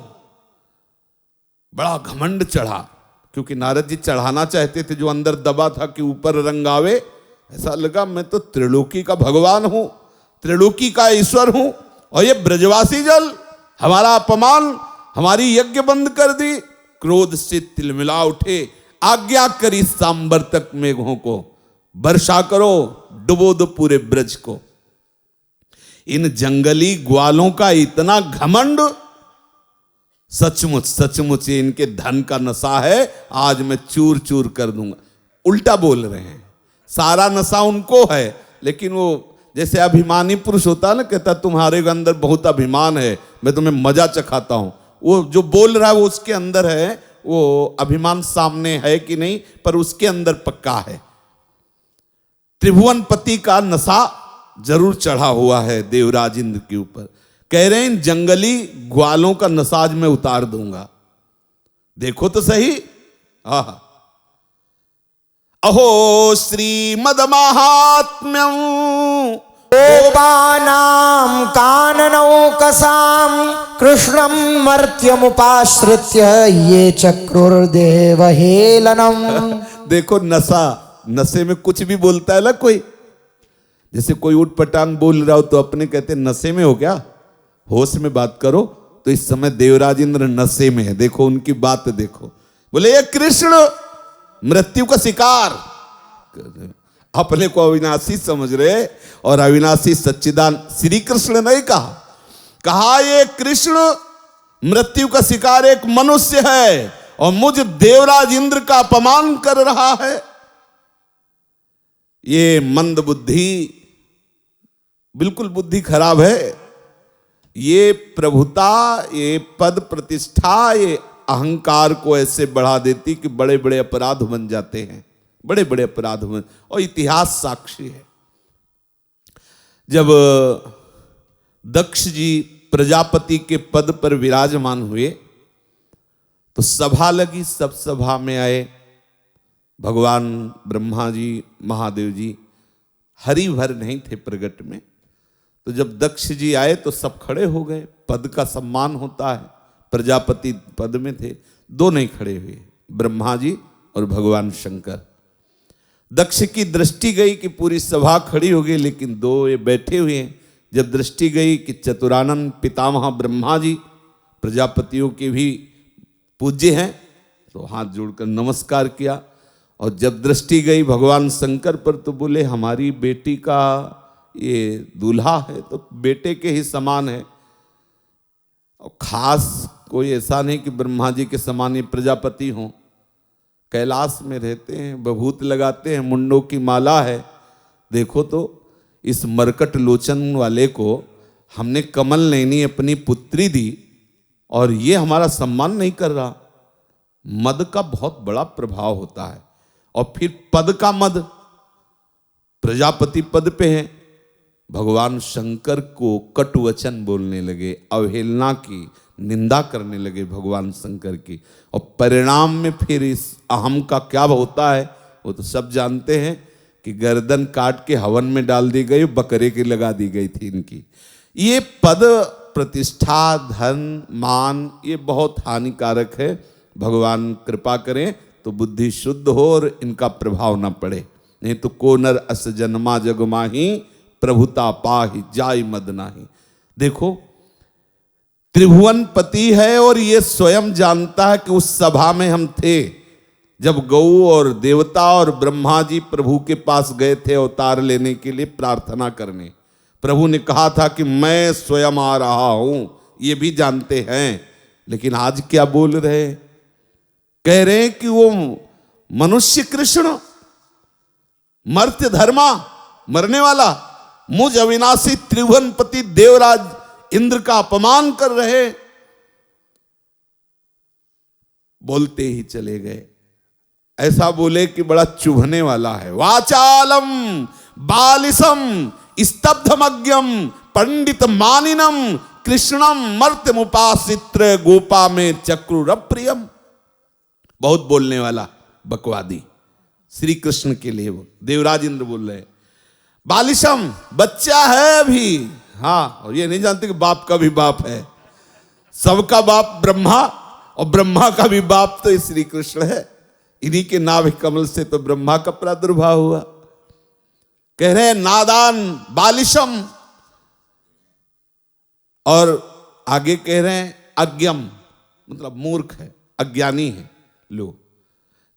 बड़ा घमंड चढ़ा, क्योंकि नारद जी चढ़ाना चाहते थे, जो अंदर दबा था कि ऊपर रंग आवे। ऐसा लगा मैं तो त्रिलोकी का भगवान हूं, त्रिलोकी का ईश्वर हूं, और ये ब्रजवासी जल हमारा अपमान, हमारी यज्ञ बंद कर दी। क्रोध से तिलमिला उठे, आज्ञा करी सांबरतक मेघों को, वर्षा करो, डुबो दो पूरे ब्रज को। इन जंगली ग्वालों का इतना घमंड, सचमुच सचमुच ये इनके धन का नशा है, आज मैं चूर चूर कर दूंगा। उल्टा बोल रहे हैं, सारा नशा उनको है, लेकिन वो जैसे अभिमानी पुरुष होता है ना, कहता तुम्हारे अंदर बहुत अभिमान है, मैं तुम्हें मजा चखाता हूं। वो जो बोल रहा है वो उसके अंदर है, वो अभिमान सामने है कि नहीं, पर उसके अंदर पक्का है। त्रिभुवनपति का नशा जरूर चढ़ा हुआ है देवराज इंद्र के ऊपर। कह रहे हैं इन जंगली ग्वालों का नशा आज मैं उतार दूंगा। देखो तो सही। आहा, अहो श्रीमद महात्म्यम गोपानां काननौकसां कृष्णं मर्त्यमुपाश्रित्य ये चक्रुर्देवहेलनम्। देखो नशा, नशे में कुछ भी बोलता है ना कोई। जैसे कोई उठ पटांग बोल रहा हो तो अपने कहते नशे में हो क्या, होश में बात करो। तो इस समय देवराज इंद्र नशे में है। देखो उनकी बात देखो। बोले ये कृष्ण मृत्यु का शिकार, अपने को अविनाशी समझ रहे, और अविनाशी सच्चिदान श्री कृष्ण नहीं कहा, कहा ये कृष्ण मृत्यु का शिकार एक मनुष्य है और मुझ देवराज इंद्र का अपमान कर रहा है। ये मंद बुद्धि, बिल्कुल बुद्धि खराब है। ये प्रभुता, ये पद प्रतिष्ठा, ये अहंकार को ऐसे बढ़ा देती कि बड़े बड़े अपराध बन जाते हैं, बड़े बड़े अपराध बन। और इतिहास साक्षी है। जब दक्ष जी प्रजापति के पद पर विराजमान हुए तो सभा लगी, सब सभा में आए भगवान ब्रह्मा जी, महादेव जी। हरि भर नहीं थे प्रगट में। तो जब दक्ष जी आए तो सब खड़े हो गए। पद का सम्मान होता है, प्रजापति पद में थे, दो नहीं खड़े हुए, ब्रह्मा जी और भगवान शंकर। दक्ष की दृष्टि गई कि पूरी सभा खड़ी हो गई, लेकिन दो ये बैठे हुए हैं। जब दृष्टि गई कि चतुरानंद पितामह ब्रह्मा जी प्रजापतियों के भी पूज्य हैं, तो हाथ जोड़कर नमस्कार किया। और जब दृष्टि गई भगवान शंकर पर तो बोले हमारी बेटी का ये दूल्हा है तो बेटे के ही समान है। और खास कोई ऐसा नहीं कि ब्रह्मा जी के समान ये प्रजापति हों। कैलाश में रहते हैं, बभूत लगाते हैं, मुंडों की माला है। देखो तो इस मरकट लोचन वाले को हमने कमल नैनी अपनी पुत्री दी और ये हमारा सम्मान नहीं कर रहा। मद का बहुत बड़ा प्रभाव होता है। और फिर पद का मद, प्रजापति पद पे है। भगवान शंकर को कटु वचन बोलने लगे, अवहेलना की, निंदा करने लगे भगवान शंकर की। और परिणाम में फिर इस अहम का क्या होता है वो तो सब जानते हैं कि गर्दन काट के हवन में डाल दी गई, बकरे की लगा दी गई थी इनकी। ये पद प्रतिष्ठा, धन, मान, ये बहुत हानिकारक है। भगवान कृपा करें तो बुद्धि शुद्ध हो और इनका प्रभाव ना पड़े, नहीं तो को नर अस जन्मा जग माही प्रभुता पाहि जाय मद नाही। देखो त्रिभुवनपति है और ये स्वयं जानता है कि उस सभा में हम थे जब गौ और देवता और ब्रह्मा जी प्रभु के पास गए थे अवतार लेने के लिए प्रार्थना करने। प्रभु ने कहा था कि मैं स्वयं आ रहा हूं, ये भी जानते हैं। लेकिन आज क्या बोल रहे, कह रहे हैं कि वो मनुष्य कृष्ण मर्त्य धर्मा, मरने वाला, मुझ अविनाशी त्रिभुवनपति देवराज इंद्र का अपमान कर रहे। बोलते ही चले गए। ऐसा बोले कि बड़ा चुभने वाला है। वाचालम बालिसम स्तब्धमज्ञम पंडित मानिनम कृष्णम मर्त्यमुपासित्र गोपा में चक्रुरप्रियम। बहुत बोलने वाला बकवादी श्री कृष्ण के लिए वो देवराज इंद्र बोल रहे। बालिशम, बच्चा है अभी। हाँ, और ये नहीं जानते कि बाप का भी बाप है। सबका बाप ब्रह्मा और ब्रह्मा का भी बाप तो श्री कृष्ण है। इन्हीं के नाभि कमल से तो ब्रह्मा का प्रादुर्भाव हुआ। कह रहे हैं नादान बालिशम, और आगे कह रहे हैं अज्ञम, मतलब मूर्ख है, अज्ञानी है। लो,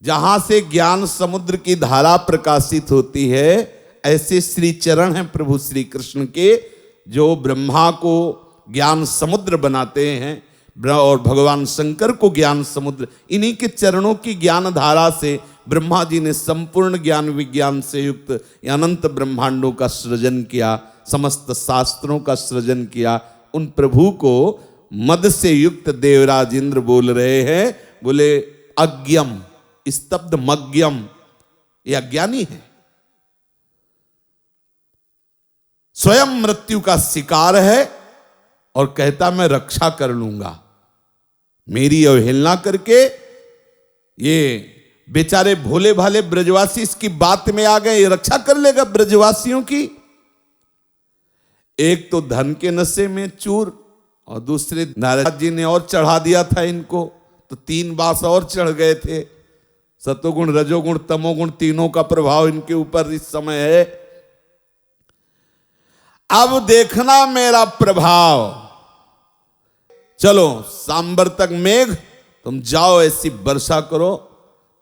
जहां से ज्ञान समुद्र की धारा प्रकाशित होती है, ऐसे श्री चरण हैं प्रभु श्री कृष्ण के, जो ब्रह्मा को ज्ञान समुद्र बनाते हैं और भगवान शंकर को ज्ञान समुद्र। इन्हीं के चरणों की ज्ञान धारा से ब्रह्मा जी ने संपूर्ण ज्ञान विज्ञान से युक्त अनंत ब्रह्मांडों का सृजन किया, समस्त शास्त्रों का सृजन किया, उन प्रभु को मद से युक्त देवराज इंद्र बोल रहे हैं, बोले अज्ञम स्तब्ध मज्ञम, ये अज्ञानी है, स्वयं मृत्यु का शिकार है और कहता मैं रक्षा कर लूंगा। मेरी अवहेलना करके ये बेचारे भोले भाले ब्रजवासी इसकी बात में आ गए, ये रक्षा कर लेगा ब्रजवासियों की। एक तो धन के नशे में चूर और दूसरे नारद जी ने और चढ़ा दिया था इनको, तो 3 बास और चढ़ गए थे। सतोगुण रजोगुण तमोगुण तीनों का प्रभाव इनके ऊपर इस समय है। अब देखना मेरा प्रभाव। चलो सांबर्तक मेघ, तुम जाओ ऐसी वर्षा करो,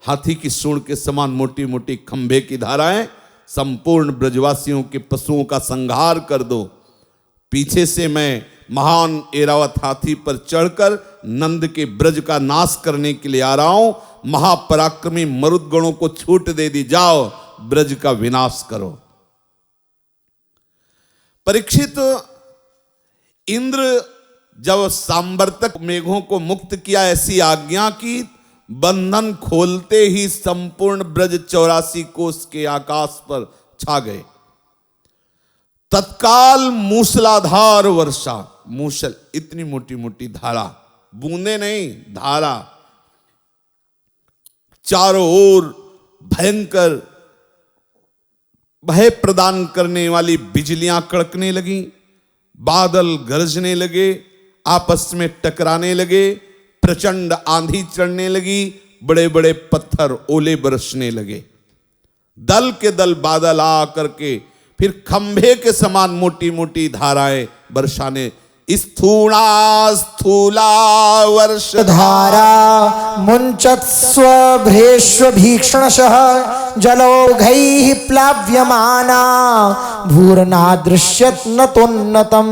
हाथी की सूंड के समान मोटी मोटी खंभे की धाराएं, संपूर्ण ब्रजवासियों के पशुओं का संहार कर दो। पीछे से मैं महान एरावत हाथी पर चढ़कर नंद के ब्रज का नाश करने के लिए आ रहा हूं। महापराक्रमी मरुदगणों को छूट दे दी, जाओ ब्रज का विनाश करो। परीक्षित, इंद्र जब सांबर्तक मेघों को मुक्त किया, ऐसी आज्ञा की, बंधन खोलते ही संपूर्ण ब्रज 84 कोस के आकाश पर छा गए। तत्काल मूसलाधार वर्षा, मूसल इतनी मोटी मोटी धारा, बूंदे नहीं धारा, चारों ओर भयंकर भय प्रदान करने वाली बिजलियां कड़कने लगी, बादल गरजने लगे, आपस में टकराने लगे, प्रचंड आंधी चढ़ने लगी, बड़े बड़े पत्थर ओले बरसने लगे। दल के दल बादल आ करके फिर खंभे के समान मोटी मोटी धाराएं बरसाने, स्थूला स्थूला वर्ष धारा मुंचत्स्व भ्रेष्व भीक्षणशः जलौघैः प्लाव्यमाना भूर्ना दृश्यत नतोन्नतम।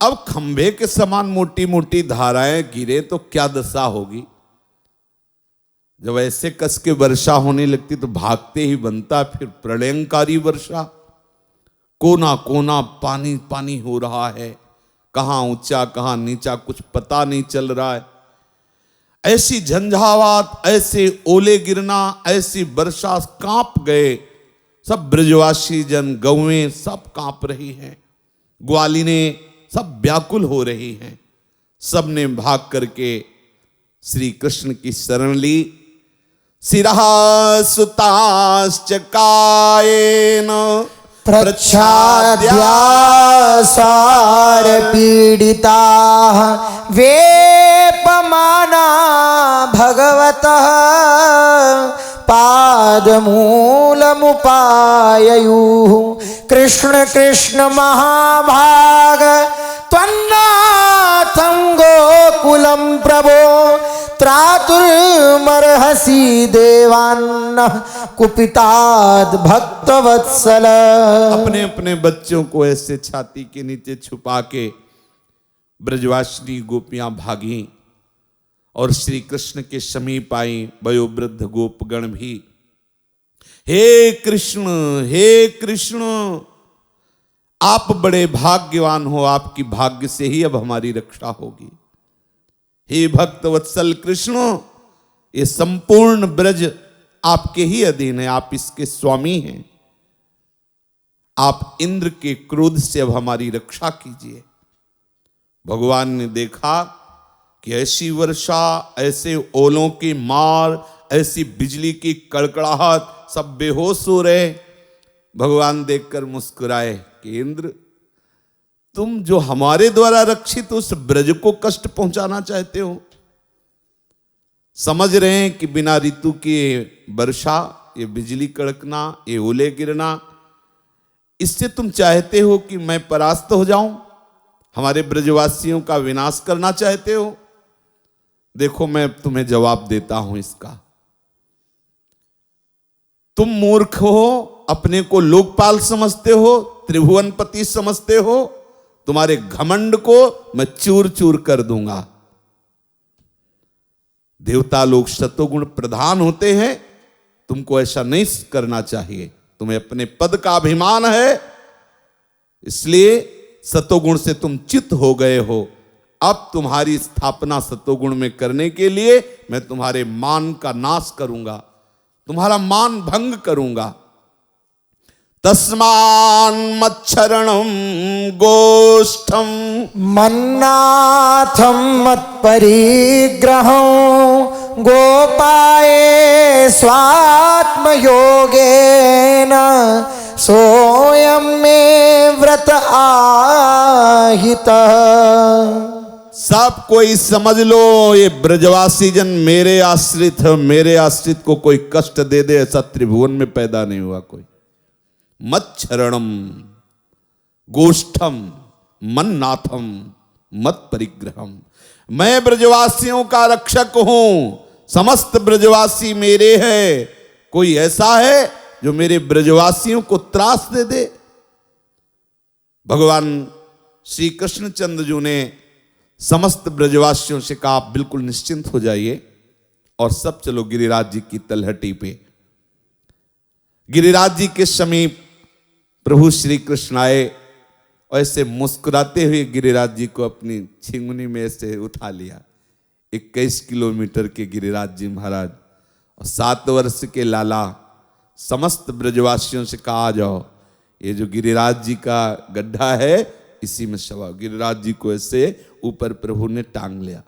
अब खंभे के समान मोटी मोटी धाराएं गिरे तो क्या दशा होगी। जब ऐसे कस के वर्षा होने लगती तो भागते ही बनता फिर प्रलयंकारी वर्षा। कोना कोना पानी पानी हो रहा है, कहां ऊंचा कहां नीचा कुछ पता नहीं चल रहा है। ऐसी झंझावात, ऐसे ओले गिरना, ऐसी वर्षा, कांप गए सब ब्रजवासी जन, गौएं सब कांप रही हैं, ग्वालिनें सब व्याकुल हो रही हैं। सब ने भाग करके श्री कृष्ण की शरण ली। शिरः सुताश्च कायेन प्रच्छाद्या सार पीडिता वेपमाना भगवतः पादमूलमुपाययुः। कृष्ण कृष्ण महाभाग त्वन्नाथं गोकुलं प्रभो त्रातुर्मर्हसि देवान्नः कुपिताद् भक्तवत्सल। अपने अपने बच्चों को ऐसे छाती के नीचे छुपा के ब्रजवासिनी गोपियां भागी और श्री कृष्ण के समीप आई। वयोवृद्ध गोपगण भी, हे कृष्ण आप बड़े भाग्यवान हो, आपकी भाग्य से ही अब हमारी रक्षा होगी। हे भक्त वत्सल कृष्ण, ये संपूर्ण ब्रज आपके ही अधीन है, आप इसके स्वामी हैं। आप इंद्र के क्रोध से अब हमारी रक्षा कीजिए। भगवान ने देखा कि ऐसी वर्षा, ऐसे ओलों की मार, ऐसी बिजली की कड़कड़ाहट, सब बेहोश हो रहे। भगवान देखकर मुस्कुराए कि इंद्र, तुम जो हमारे द्वारा रक्षित उस ब्रज को कष्ट पहुंचाना चाहते हो। समझ रहे हैं कि बिना ऋतु की वर्षा, ये बिजली कड़कना, ये ओले गिरना, इससे तुम चाहते हो कि मैं परास्त हो जाऊं, हमारे ब्रजवासियों का विनाश करना चाहते हो। देखो मैं तुम्हें जवाब देता हूं इसका। तुम मूर्ख हो, अपने को लोकपाल समझते हो, त्रिभुवनपति समझते हो। तुम्हारे घमंड को मैं चूर चूर कर दूंगा। देवता लोग सतोगुण प्रधान होते हैं, तुमको ऐसा नहीं करना चाहिए, तुम्हें अपने पद का अभिमान है, इसलिए सतोगुण से तुम चित हो गए हो। अब तुम्हारी स्थापना सतोगुण में करने के लिए मैं तुम्हारे मान का नाश करूंगा, तुम्हारा मान भंग करूंगा। तस्मान मच्छरणम गोष्ठम मन्नाथम मत्परिग्रहं गोपाये स्वात्म योगेन सोयम मे व्रत आहित। सब कोई समझ लो, ये ब्रजवासी जन मेरे आश्रित है, मेरे आश्रित को कोई कष्ट दे दे ऐसा त्रिभुवन में पैदा नहीं हुआ कोई। मच्छरणम गोष्ठम मन्नाथम मत परिग्रहम, मैं ब्रजवासियों का रक्षक हूं, समस्त ब्रजवासी मेरे हैं। कोई ऐसा है जो मेरे ब्रजवासियों को त्रास दे दे? भगवान श्री कृष्णचंद्र जी ने समस्त ब्रजवासियों से कहा आप बिल्कुल निश्चिंत हो जाइए और सब चलो गिरिराज जी की तलहटी पे। गिरिराज जी के समीप प्रभु श्री कृष्ण आए और ऐसे मुस्कुराते हुए गिरिराज जी को अपनी छिंगुनी में से उठा लिया। 21 किलोमीटर के गिरिराज जी महाराज और 7 वर्ष के लाला समस्त ब्रजवासियों से कहा आ जाओ, ये जो गिरिराज जी का गड्ढा है इसी में शवा। गिरिराज जी को ऐसे ऊपर प्रभु ने टांग लिया।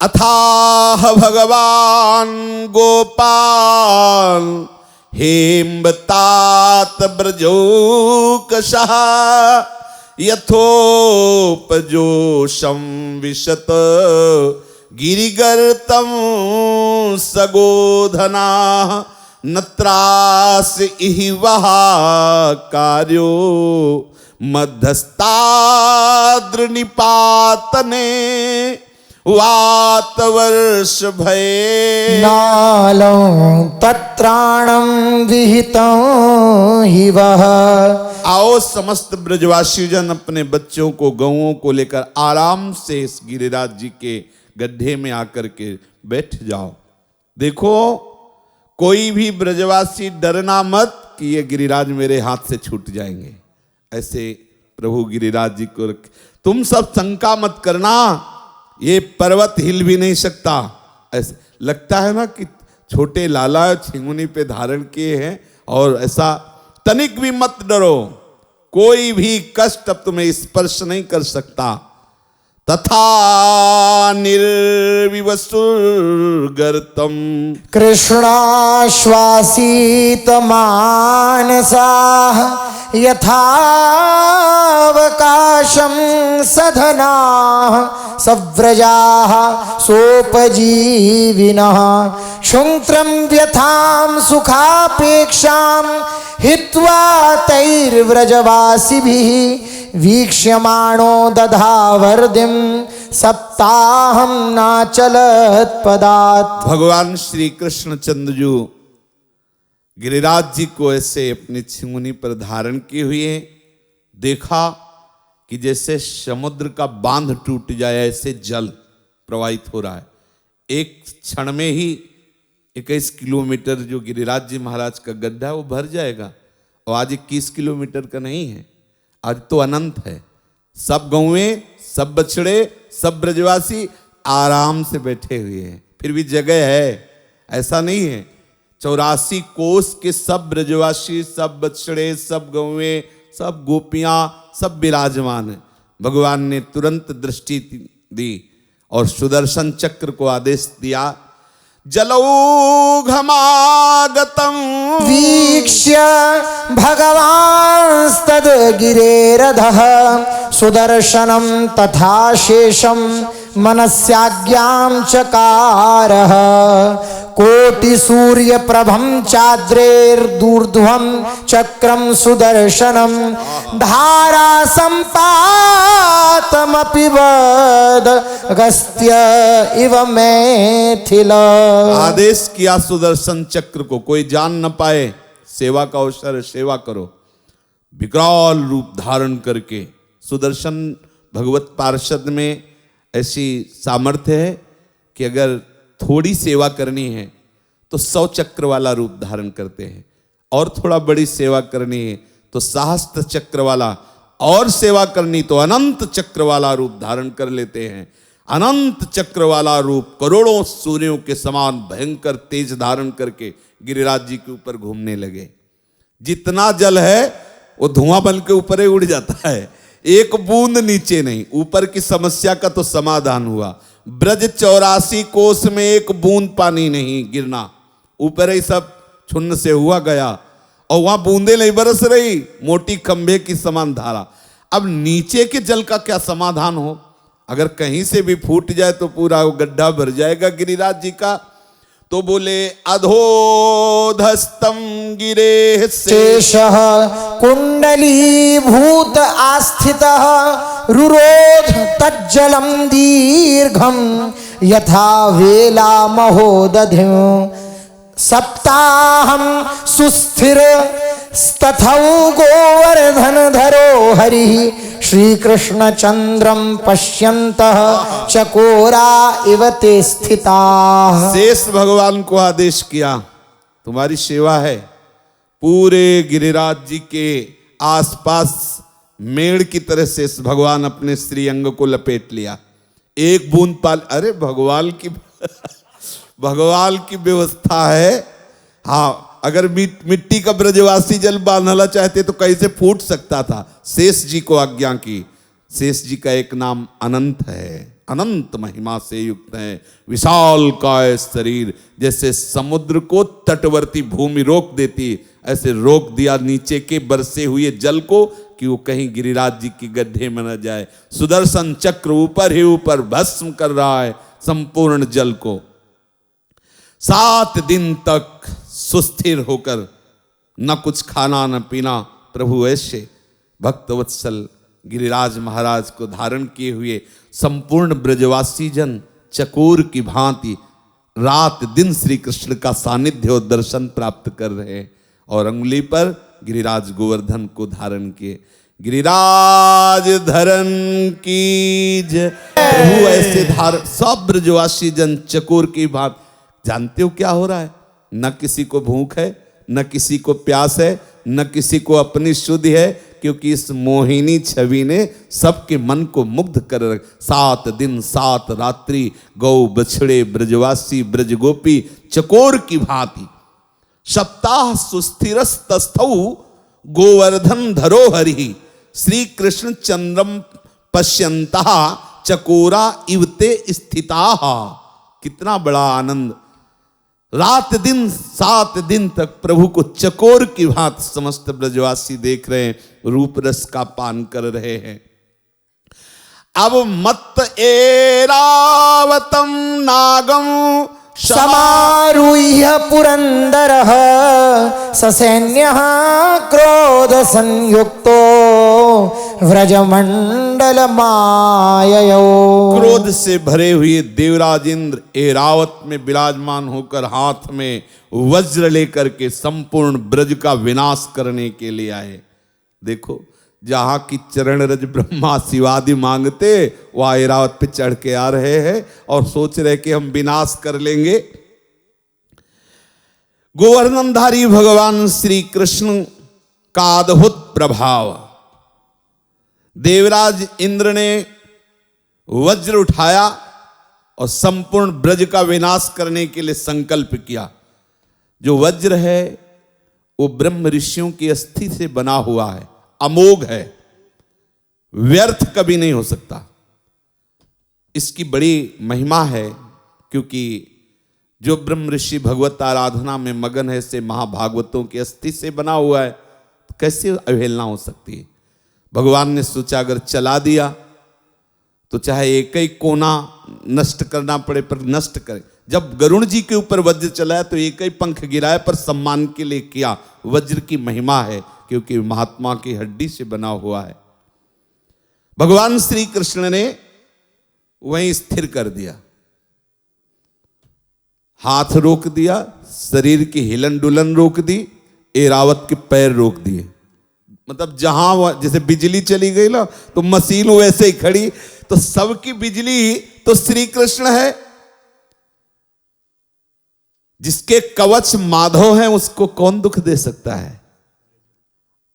अथाह भगवान गोपाल हेमतात ब्रजोकशः यथोपजोषं विशत गिरिगर्तं सगोधना नत्रास इहि वहा कार्यो मध्यस्थाद्र निपातने वातवर्ष भये नालं तत्राणं विहितं हि वः। आओ समस्त ब्रजवासी जन अपने बच्चों को गौओं को लेकर आराम से इस गिरिराज जी के गड्ढे में आकर के बैठ जाओ। देखो कोई भी ब्रजवासी डरना मत कि ये गिरिराज मेरे हाथ से छूट जाएंगे। ऐसे प्रभु गिरिराज जी को तुम सब शंका मत करना, ये पर्वत हिल भी नहीं सकता। ऐसे लगता है ना कि छोटे लाला छिंगुनी पे धारण किए हैं, और ऐसा तनिक भी मत डरो, कोई भी कष्ट अब तुम्हें स्पर्श नहीं कर सकता। तथा निर्विवसुर्गर्तम कृष्णाश्वासित मानसाः यथावकाशं सधनाः सव्रजाः सोपजीविनः क्षुंत्रं व्यथां सुखापेक्षां हित्वा तैर्व्रजवासिभिः वीक्ष्यमाणो दधावर्दिं सप्ताहं नाचलत् पदात्। भगवान श्री कृष्णचंद्र जी गिरिराज जी को ऐसे अपनी छिंगुनी पर धारण किए हुए देखा कि जैसे समुद्र का बांध टूट जाए ऐसे जल प्रवाहित हो रहा है। एक क्षण में ही 21 किलोमीटर जो गिरिराज जी महाराज का गड्ढा है वो भर जाएगा। और आज 21 किलोमीटर का नहीं है, आज तो अनंत है। सब गौएं, सब बछड़े, सब ब्रजवासी आराम से बैठे हुए हैं, फिर भी जगह है, ऐसा नहीं है। 84 कोस के सब ब्रजवासी, सब बछड़े, सब गौएं, सब गोपियां, सब विराजमान हैं। भगवान ने तुरंत दृष्टि दी और सुदर्शन चक्र को आदेश दिया, जलौघमागतं वीक्ष्य भगवांस्तद्गिरेरधः सुदर्शनं तथा शेषं मनस्याज्ञां चकारः कोटिसूर्यप्रभं चाद्रेर्दूर्ध्वं चक्रं सुदर्शनं धारासम्पातमपि वद अगस्त्य इव मैथिल। आदेश किया सुदर्शन चक्र को, कोई जान न पाए, सेवा का अवसर, सेवा करो। विकराल रूप धारण करके सुदर्शन भगवत पार्षद में ऐसी सामर्थ्य है कि अगर थोड़ी सेवा करनी है तो 100 चक्र वाला रूप धारण करते हैं, और थोड़ा बड़ी सेवा करनी है तो सहस्त्र चक्र वाला, और सेवा करनी तो अनंत चक्र वाला रूप धारण कर लेते हैं। अनंत चक्र वाला रूप करोड़ों सूर्यों के समान भयंकर तेज धारण करके गिरिराज जी के ऊपर घूमने लगे। जितना जल है वो धुआं बन के ऊपर ही उड़ जाता है, एक बूंद नीचे नहीं। ऊपर की समस्या का तो समाधान हुआ। ब्रज 84 कोस में एक बूंद पानी नहीं गिरना, ऊपर ही सब छुन्न से हुआ गया, और वहां बूंदे नहीं बरस रही, मोटी खंभे की समान धारा। अब नीचे के जल का क्या समाधान हो? अगर कहीं से भी फूट जाए तो पूरा वो गड्ढा भर जाएगा गिरिराज जी का। तो बोले अधोधस्तम गिरे शेषः कुंडलीभूत आस्थितः रुरोध तज्जलम दीर्घम यथा वेला महोदधिं सप्ताहं सुस्थिर तथौ गोवर्धन धरो हरि श्री कृष्ण चंद्रम पश्यन्तः चकोरा इव ते स्थिताः। शेष भगवान को आदेश किया, तुम्हारी सेवा है, पूरे गिरिराज जी के आसपास मेड़ की तरह से भगवान अपने श्री अंग को लपेट लिया। एक बूंद पाल, अरे भगवान की व्यवस्था है। हाँ, अगर मिट्टी का ब्रजवासी जल बांधना चाहते तो कैसे फूट सकता था? शेष जी को आज्ञा की। शेष जी का एक नाम अनंत है, अनंत महिमा से युक्त है, विशाल काय शरीर। जैसे समुद्र को तटवर्ती भूमि रोक देती, ऐसे रोक दिया नीचे के बरसे हुए जल को कि वो कहीं गिरिराज जी के गड्ढे में न जाए। सुदर्शन चक्र ऊपर ही ऊपर भस्म कर रहा है संपूर्ण जल को। 7 दिन तक सुस्थिर होकर, न कुछ खाना न पीना, प्रभु ऐसे भक्तवत्सल गिरिराज महाराज को धारण किए हुए संपूर्ण ब्रजवासी जन चकोर की भांति रात दिन श्री कृष्ण का सानिध्य और दर्शन प्राप्त कर रहे हैं, और अंगुली पर गिरिराज गोवर्धन को धारण किए। गिरिराज धरण की जय। प्रभु ऐसे धारण, सब ब्रजवासी जन चकोर की भांति। जानते हो क्या हो रहा है? न किसी को भूख है, न किसी को प्यास है, न किसी को अपनी शुद्धि है, क्योंकि इस मोहिनी छवि ने सबके मन को मुग्ध कर रख। 7 दिन 7 रात्रि गौ बछड़े ब्रजवासी ब्रजगोपी चकोर की भांति। सप्ताह सुस्थिरस्तस्थौ गोवर्धन धरो हरि श्री कृष्ण चंद्रम पश्यन्तः चकोरा इवते स्थिताः। कितना बड़ा आनंद! रात दिन 7 दिन तक प्रभु को चकोर की भांति समस्त ब्रजवासी देख रहे हैं, रूप रस का पान कर रहे हैं। अब मत एरावतम नागम समारूह्य पुरंदरः ससैन्यः क्रोध संयुक्तो व्रजमंडल माययो। क्रोध से भरे हुए देवराज इंद्र एरावत में विराजमान होकर हाथ में वज्र लेकर के संपूर्ण ब्रज का विनाश करने के लिए आए। देखो, जहां की चरण रज ब्रह्मा शिवादि मांगते, वह ऐरावत पे चढ़ के आ रहे हैं और सोच रहे कि हम विनाश कर लेंगे। गोवर्धनधारी भगवान श्री कृष्ण का अद्भुत प्रभाव। देवराज इंद्र ने वज्र उठाया और संपूर्ण ब्रज का विनाश करने के लिए संकल्प किया। जो वज्र है वो ब्रह्म ऋषियों की अस्थि से बना हुआ है, अमोघ है, व्यर्थ कभी नहीं हो सकता। इसकी बड़ी महिमा है, क्योंकि जो ब्रह्म ऋषि भगवत आराधना में मगन है, से महाभागवतों की अस्थि से बना हुआ है, तो कैसे अवहेलना हो सकती है? भगवान ने सोचा अगर चला दिया तो चाहे एक ही कोना नष्ट करना पड़े पर नष्ट करे। जब गरुण जी के ऊपर वज्र चलाया तो एक ही पंख गिराया, पर सम्मान के लिए किया। वज्र की महिमा है, क्योंकि महात्मा की हड्डी से बना हुआ है। भगवान श्री कृष्ण ने वहीं स्थिर कर दिया, हाथ रोक दिया, शरीर की हिलन डुलन रोक दी, ऐरावत के पैर रोक दिए। मतलब जहां जैसे बिजली चली गई ना, तो मशीन वैसे ही खड़ी। तो सबकी बिजली तो श्री कृष्ण है। जिसके कवच माधव हैं उसको कौन दुख दे सकता है।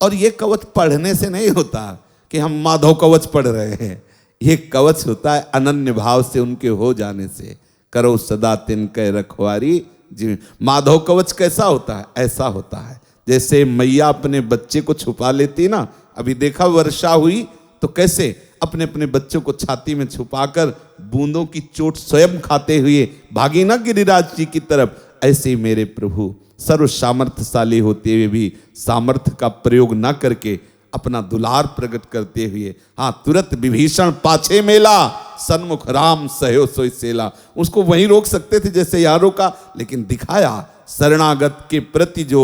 और ये कवच पढ़ने से नहीं होता कि हम माधव कवच पढ़ रहे हैं, ये कवच होता है अनन्य भाव से उनके हो जाने से। करो सदा तिनके रखवारी जी। माधव कवच कैसा होता है? ऐसा होता है जैसे मैया अपने बच्चे को छुपा लेती ना। अभी देखा वर्षा हुई तो कैसे अपने अपने बच्चों को छाती में छुपाकर बूंदों की चोट स्वयं खाते हुए भागी ना गिरिराज जी की तरफ। ऐसे ही मेरे प्रभु सर्व सामर्थ्यशाली होते हुए भी सामर्थ्य का प्रयोग ना करके अपना दुलार प्रकट करते हुए, हाँ, तुरंत विभीषण पाछे मेला सन्मुख राम सहयो सोई सेला। उसको वहीं रोक सकते थे जैसे यहाँ रोका, लेकिन दिखाया शरणागत के प्रति जो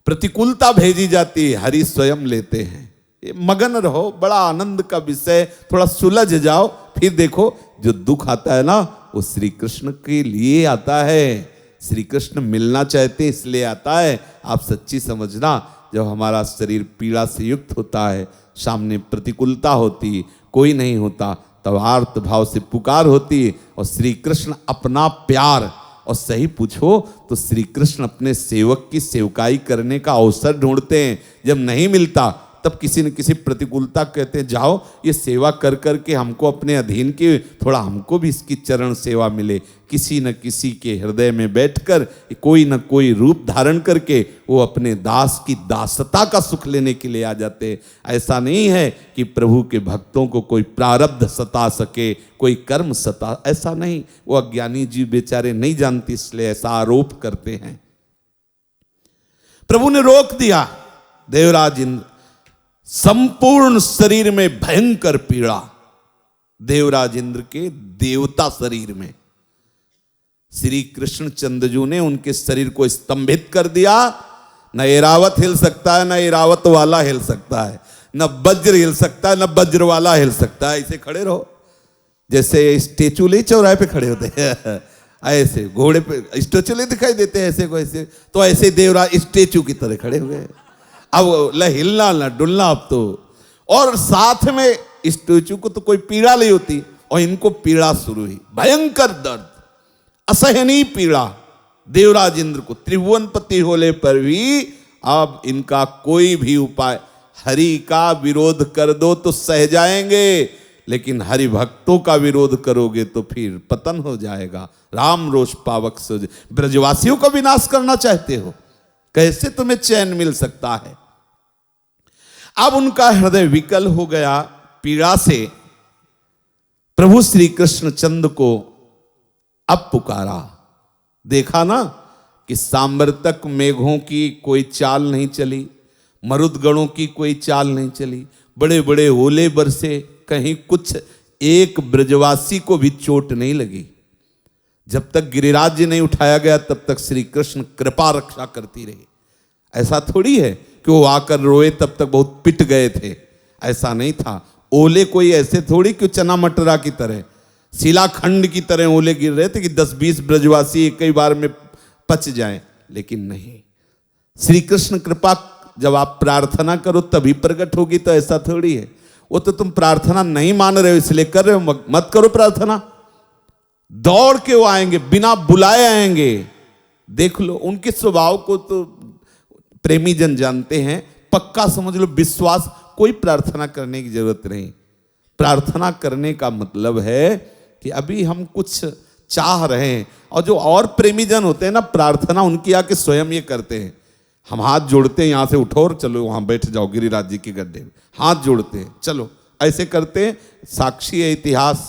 प्रतिकूलता भेजी जाती है हरि स्वयं लेते हैं। ये मगन रहो, बड़ा आनंद का विषय, थोड़ा सुलझ जाओ, फिर देखो जो दुख आता है ना वो श्री कृष्ण के लिए आता है। श्री कृष्ण मिलना चाहते इसलिए आता है। आप सच्ची समझना, जब हमारा शरीर पीड़ा से युक्त होता है, सामने प्रतिकूलता होती, कोई नहीं होता, तब आर्त भाव से पुकार होती है और श्री कृष्ण अपना प्यार, और सही पूछो तो श्री कृष्ण अपने सेवक की सेवकाई करने का अवसर ढूंढते हैं। जब नहीं मिलता तब किसी न किसी प्रतिकूलता कहते हैं जाओ ये सेवा कर कर के हमको अपने अधीन की, थोड़ा हमको भी इसकी चरण सेवा मिले। किसी न किसी के हृदय में बैठकर कोई न कोई रूप धारण करके वो अपने दास की दासता का सुख लेने के लिए आ जाते। ऐसा नहीं है कि प्रभु के भक्तों को कोई प्रारब्ध सता सके, कोई कर्म सता, ऐसा नहीं। वो अज्ञानी जीव बेचारे नहीं जानते इसलिए ऐसा आरोप करते हैं। प्रभु ने रोक दिया। देवराज इंद्र संपूर्ण शरीर में भयंकर पीड़ा, देवराज इंद्र के देवता शरीर में। श्री कृष्ण चंद्रजू ने उनके शरीर को स्तंभित कर दिया। न ऐरावत हिल सकता है, न ऐरावत वाला हिल सकता है, न वज्र हिल सकता है, न वज्र वाला हिल सकता है। ऐसे खड़े रहो जैसे स्टेचू ले चौराहे पे खड़े होते हैं, ऐसे घोड़े पे स्टेचू ले दिखाई देते हैं ऐसे को, ऐसे तो ऐसे देवराज स्टेचू की तरह खड़े हुए। अब ल हिलना न डुलना अब तो, और साथ में स्टेचू को तो कोई पीड़ा नहीं होती और इनको पीड़ा शुरू हुई, भयंकर दर्द, असहनीय पीड़ा। देवराज इंद्र को त्रिभुवनपति होने पर भी अब इनका कोई भी उपाय, हरि का विरोध कर दो तो सह जाएंगे, लेकिन हरि भक्तों का विरोध करोगे तो फिर पतन हो जाएगा। राम रोष पावक सो, ब्रजवासियों का विनाश करना चाहते हो, कैसे तुम्हें चैन मिल सकता है। अब उनका हृदय विकल हो गया पीड़ा से। प्रभु श्री कृष्ण चंद्र को अब पुकारा। देखा ना कि सांवर्तक मेघों की कोई चाल नहीं चली, मरुदगणों की कोई चाल नहीं चली, बड़े बड़े ओले बरसे, कहीं कुछ एक ब्रजवासी को भी चोट नहीं लगी। जब तक गिरिराज जी नहीं उठाया गया तब तक श्री कृष्ण कृपा रक्षा करती रही। ऐसा थोड़ी है कि वो आकर रोए तब तक बहुत पिट गए थे, ऐसा नहीं था। ओले कोई ऐसे थोड़ी कि चना मटरा की तरह, शिलाखंड की तरह ओले गिर रहे थे कि 10-20 ब्रजवासी एक ही बार में पच जाएं, लेकिन नहीं। श्री कृष्ण कृपा जब आप प्रार्थना करो तभी प्रकट होगी, तो ऐसा थोड़ी है। वो तो तुम प्रार्थना नहीं मान रहे हो इसलिए कर रहे हो, मत करो प्रार्थना। दौड़ के वो आएंगे, बिना बुलाए आएंगे। देख लो उनके स्वभाव को तो प्रेमी जन जानते हैं, पक्का समझ लो विश्वास। कोई प्रार्थना करने की जरूरत नहीं। प्रार्थना करने का मतलब है कि अभी हम कुछ चाह रहे हैं, और जो और प्रेमी जन होते हैं ना, प्रार्थना उनकी आके स्वयं ये करते हैं। हम हाथ जोड़ते हैं, यहाँ से उठो और चलो वहाँ बैठ जाओ गिरिराज जी के गड्ढे में, हाथ जोड़ते हैं, चलो ऐसे करते हैं। साक्षी है इतिहास,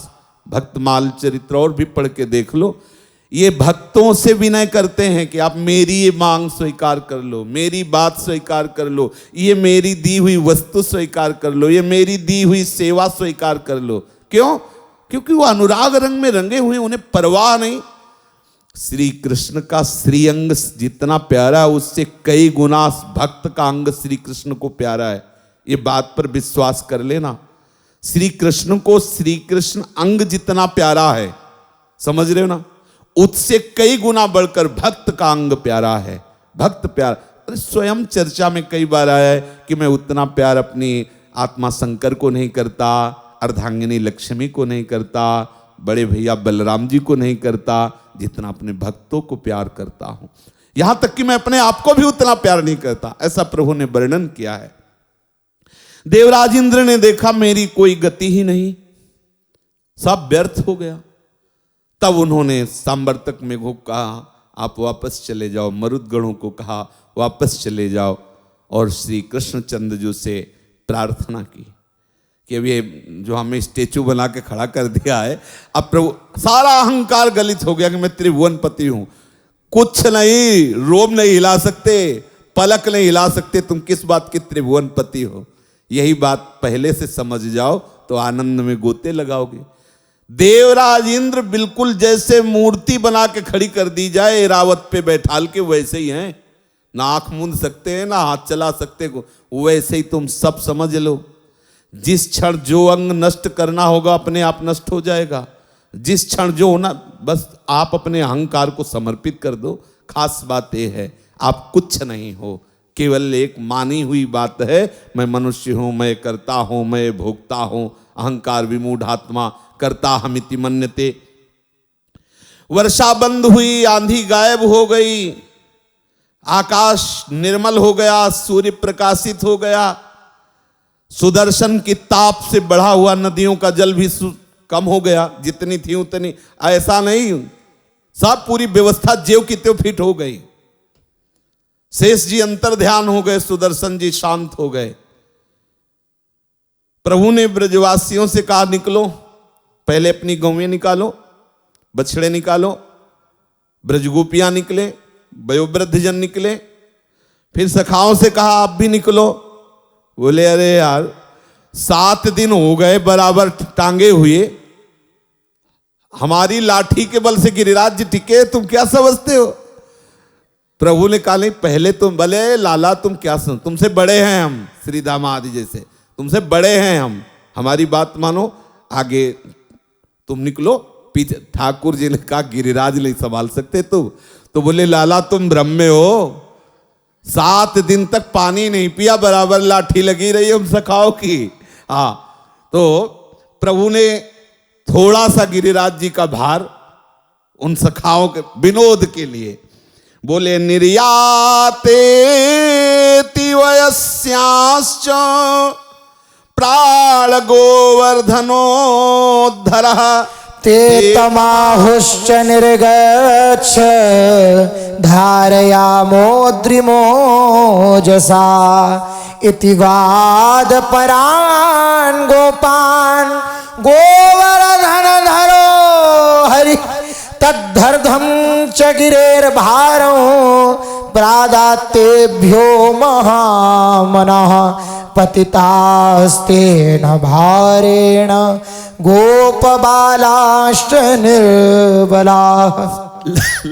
भक्तमाल चरित्र और भी पढ़ के देख लो। ये भक्तों से विनय करते हैं कि आप मेरी ये मांग स्वीकार कर लो, मेरी बात स्वीकार कर लो, ये मेरी दी हुई वस्तु स्वीकार कर लो, ये मेरी दी हुई सेवा स्वीकार कर लो। क्यों? क्योंकि वो अनुराग रंग में रंगे हुए, उन्हें परवाह नहीं। श्री कृष्ण का श्रीअंग जितना प्यारा है उससे कई गुना भक्त का अंग श्री कृष्ण को प्यारा है। ये बात पर विश्वास कर लेना। श्री कृष्ण को श्री कृष्ण अंग जितना प्यारा है, समझ रहे हो ना, उससे कई गुना बढ़कर भक्त का अंग प्यारा है। भक्त प्यार, अरे स्वयं चर्चा में कई बार आया है कि मैं उतना प्यार अपनी आत्मा शंकर को नहीं करता, अर्धांगिनी लक्ष्मी को नहीं करता, बड़े भैया बलराम जी को नहीं करता जितना अपने भक्तों को प्यार करता हूं। यहां तक कि मैं अपने आप को भी उतना प्यार नहीं करता, ऐसा प्रभु ने वर्णन किया है। देवराज इंद्र ने देखा मेरी कोई गति ही नहीं, सब व्यर्थ हो गया। तब उन्होंने सांवर्तक में को कहा आप वापस चले जाओ, मरुदगणों को कहा वापस चले जाओ, और श्री कृष्णचंद्र जी से प्रार्थना की कि अब ये जो हमें स्टेचू बना के खड़ा कर दिया है, अब प्रभु सारा अहंकार गलित हो गया कि मैं त्रिभुवनपति हूं, कुछ नहीं, रोम नहीं हिला सकते, पलक नहीं हिला सकते, तुम किस बात के त्रिभुवनपति हो। यही बात पहले से समझ जाओ तो आनंद में गोते लगाओगे। देवराज इंद्र बिल्कुल जैसे मूर्ति बना के खड़ी कर दी जाए एरावत पे बैठाल के, वैसे ही हैं, ना आंख मूंद सकते हैं ना हाथ चला सकते को, वैसे ही तुम सब समझ लो। जिस क्षण जो अंग नष्ट करना होगा अपने आप नष्ट हो जाएगा, जिस क्षण जो होना, बस आप अपने अहंकार को समर्पित कर दो। खास बात यह है आप कुछ नहीं हो, केवल एक मानी हुई बात है, मैं मनुष्य हूं, मैं करता हूं, मैं भोगता हूं, अहंकार विमूढ़ात्मा करता हमिति मन्यते। वर्षा बंद हुई, आंधी गायब हो गई, आकाश निर्मल हो गया, सूर्य प्रकाशित हो गया, सुदर्शन की ताप से बढ़ा हुआ नदियों का जल भी कम हो गया, जितनी थी उतनी, ऐसा नहीं, सब पूरी व्यवस्था ज्यों की त्यों फिट हो गई। शेष जी अंतर ध्यान हो गए, सुदर्शन जी शांत हो गए। प्रभु ने ब्रजवासियों से कहा निकलो, पहले अपनी गौवें निकालो, बछड़े निकालो, ब्रजगोपियां निकले, वयोवृद्ध जन निकले, फिर सखाओं से कहा आप भी निकलो। बोले अरे यार 7 दिन हो गए बराबर टांगे हुए, हमारी लाठी के बल से गिरिराज जी टिके, तुम क्या समझते हो। प्रभु ने कहा नहीं पहले तुम, भले लाला तुम क्या समझ, तुमसे बड़े हैं हम, श्री दामादि जैसे तुमसे बड़े हैं हम, हमारी बात मानो, आगे तुम निकलो। पीछे ठाकुर जी ने कहा गिरिराज नहीं संभाल सकते तुम, तो बोले लाला तुम भ्रम में हो, 7 दिन तक पानी नहीं पिया, बराबर लाठी लगी रही हम सखाओ की। हाँ, तो प्रभु ने थोड़ा सा गिरिराज जी का भार उन सखाओं के विनोद के लिए बोले निर्याते वयस्याश्च प्राण गोवर्धनोद्धर ते तमाहुश्च निर्गच्छ धारयामोद्रिमोजसा इति वाद परान् गोपान् गोवर्धनधरो हरि तद्धर्धं च गिरेर्भारं प्रादातेभ्यो महामनः पतितास्तेन भारेण गोपबालाश्च निर्बलाः।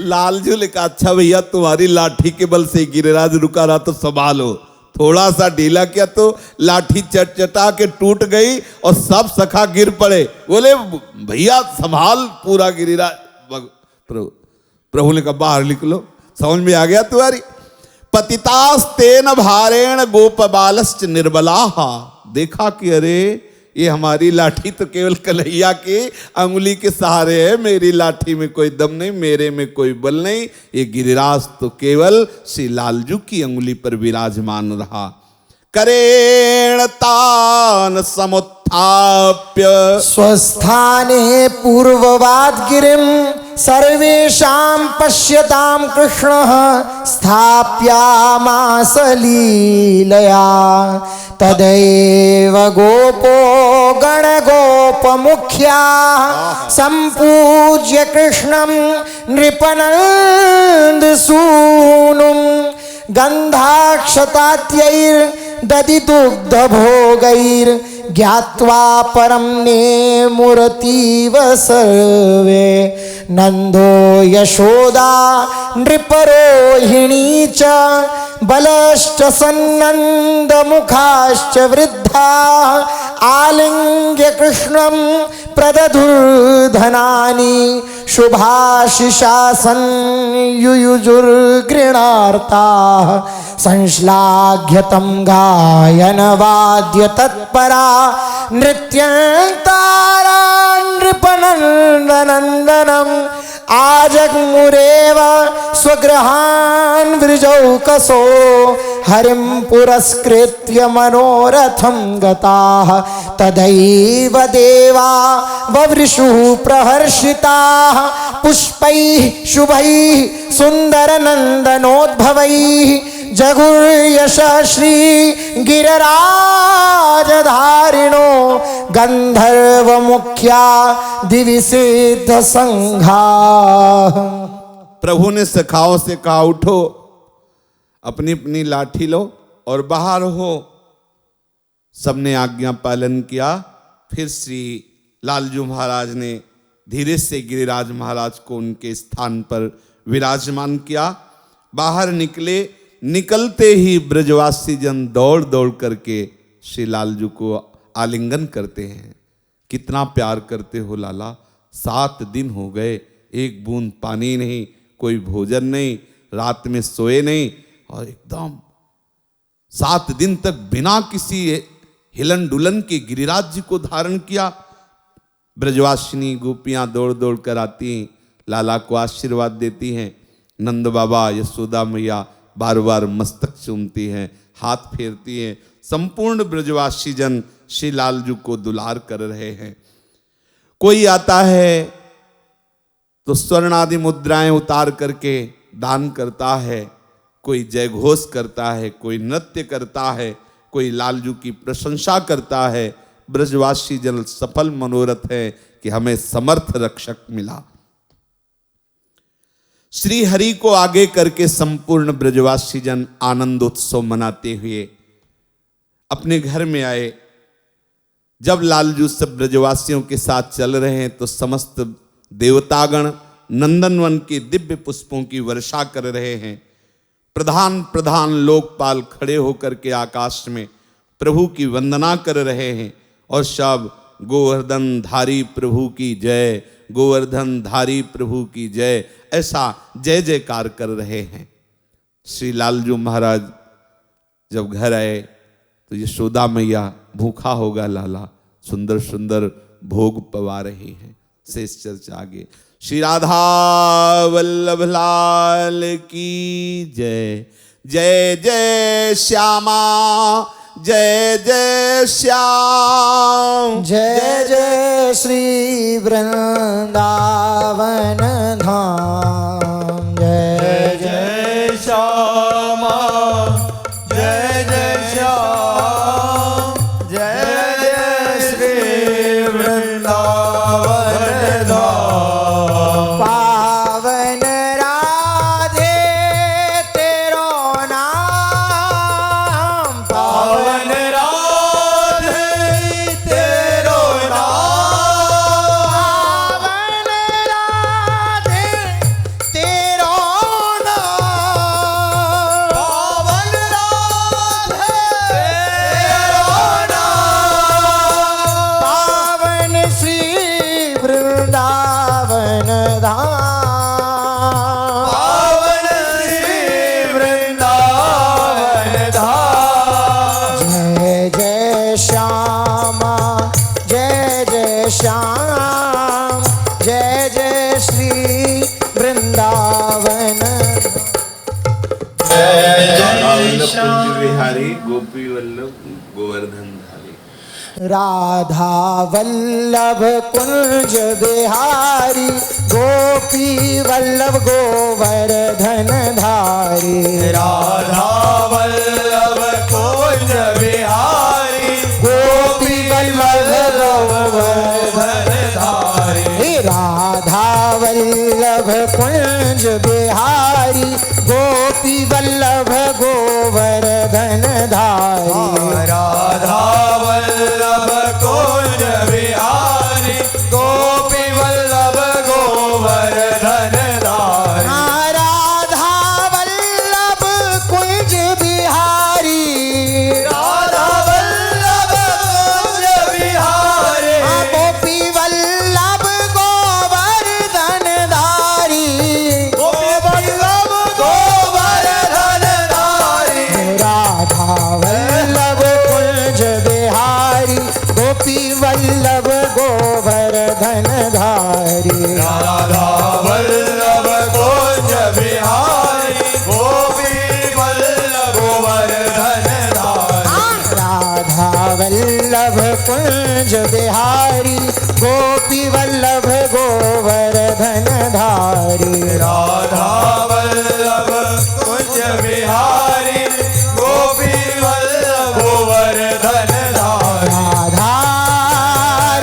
लालजू ने कहा अच्छा भैया तुम्हारी लाठी के बल से गिरिराज रुका रहा तो संभालो, थोड़ा सा ढीला किया तो लाठी चटचटा के टूट गई और सब सखा गिर पड़े। बोले भैया संभाल पूरा गिरिराज। प्रभु ने कहा बाहर निकलो, समझ में आ गया तुम्हारी। पतितास्तेन भारेण गोपबालश्च निर्बलाः। देखा कि अरे ये हमारी लाठी तो केवल कन्हैया की अंगुली के सहारे है, मेरी लाठी में कोई दम नहीं, मेरे में कोई बल नहीं, ये गिरिराज तो केवल श्री लालजू की अंगुली पर विराजमान रहा। करेण तान समुत्थाप्य स्वस्थाने पूर्ववाद गिरिं सर्वेषां पश्यतां कृष्णः स्थाप्यामास लीलया तदैव गोपो गणगोपमुख्या सम्पूज्य कृष्णं नृपनन्दसूनुं गन्धाक्षतात्यैर्दधिदुग्धभोगैर् ज्ञात्वा परं नेमुरतीव सर्वे नन्दो यशोदा नृपरोहिणी च बलश्च सन्नन्दमुखाश्च वृद्धा आलिङ्ग्य कृष्णं प्रदधुर्धनानि शुभाशिशासन् युयुजुर्गृणार्ताः संश्लाघ्यतं गायनवाद्य तत्परा नृत्यन्तारा नृपनन्दनस्तनया नंदनंदनम आजग्मुरेव स्वगृहान् वृजौकसो हरिं पुरस्कृत्य मनोरथं गताः तदैव देवा ववृषुः प्रहर्षिताः पुष्पैः शुभैः सुन्दरनन्दनोद्भवैः जगुर्यश श्री गिरिराजधारिणो गंधर्व मुख्या दिवि सिद्ध संघा। प्रभु ने सखाओं से कहा, उठो, अपनी अपनी लाठी लो और बाहर हो। सबने आज्ञा पालन किया। फिर श्री लालजू महाराज ने धीरे से गिरिराज महाराज को उनके स्थान पर विराजमान किया। बाहर निकले। निकलते ही ब्रजवासी जन दौड़ दौड़ करके श्री लालजू को आलिंगन करते हैं। कितना प्यार करते हो लाला, 7 दिन हो गए, एक बूंद पानी नहीं, कोई भोजन नहीं, रात में सोए नहीं, और एकदम 7 दिन तक बिना किसी हिलन डुलन के गिरिराज जी को धारण किया। ब्रजवासिनी गोपियां दौड़ दौड़ कर आती हैं, लाला को आशीर्वाद देती हैं। नंद बाबा, यशोदा मैया बार बार मस्तक चूमती हैं, हाथ फेरती हैं। संपूर्ण ब्रजवासी जन श्री लालजू को दुलार कर रहे हैं। कोई आता है तो स्वर्ण आदि मुद्राएं उतार करके दान करता है, कोई जय घोष करता है, कोई नृत्य करता है, कोई लालजू की प्रशंसा करता है। ब्रजवासी जन सफल मनोरथ है कि हमें समर्थ रक्षक मिला। श्री हरि को आगे करके संपूर्ण ब्रजवासी जन आनंदोत्सव मनाते हुए अपने घर में आए। जब लालजू सब ब्रजवासियों के साथ चल रहे हैं तो समस्त देवतागण नंदनवन के दिव्य पुष्पों की वर्षा कर रहे हैं। प्रधान प्रधान लोकपाल खड़े होकर के आकाश में प्रभु की वंदना कर रहे हैं और सब गोवर्धन धारी प्रभु की जय, गोवर्धन धारी प्रभु की जय, ऐसा जय जयकार कर रहे हैं। श्री लालजू महाराज जब घर आए तो यशोदा मैया, भूखा होगा लाला, सुंदर सुंदर भोग पवा रही हैं। शेष चर्चा आगे। श्री राधा वल्लभ लाल की जय। जय जय श्यामा, जय जय श्याम, जय जय श्री वृंदावन धाम। जय जय श्यामा, जय जय श्याम, जय जय श्री वृंदावन धाम। पावन राधे तेरो नाम, पावन राधे तेरो नाम, पावन राधे तेरो नाम, पावन राधे तेरो नाम। पावन श्री वृंदावन धाम। पावन श्री वृंदावन धाम। जय जय श्यामा, जय जय श्याम, जय जय श्री वृंदावन। कुंज विहारी गोपी वल्लभ गोवर्धन धारी। राधा वल्लभ कुंज बिहारी, गोपी वल्लभ गोवर्धन धारी। राधा वल्लभ कुंज बिहारी, गोपी वल्लभ गोवर्धन धारी। हे राधा वल्लभ कुंज बिहारी, गोपी वल्लभ गोवर्धन धारी। राधा वल्लभ कुंज बिहारी, गोपी वल्लभ गोवर्धन धारी। राधा वल्लभ कुंज बिहारी, राधा वल्लभ कुंज बिहारी, गोपी वल्लभ गोवर्धन धारी। गोपी वल्लभ गोवर्धन कुंज बिहारी गोपी वल्लभ गोवर्धन धारी राधा वल्लभ कुंज बिहारी गोपी वल्लभ गोवर्धन धारी राधा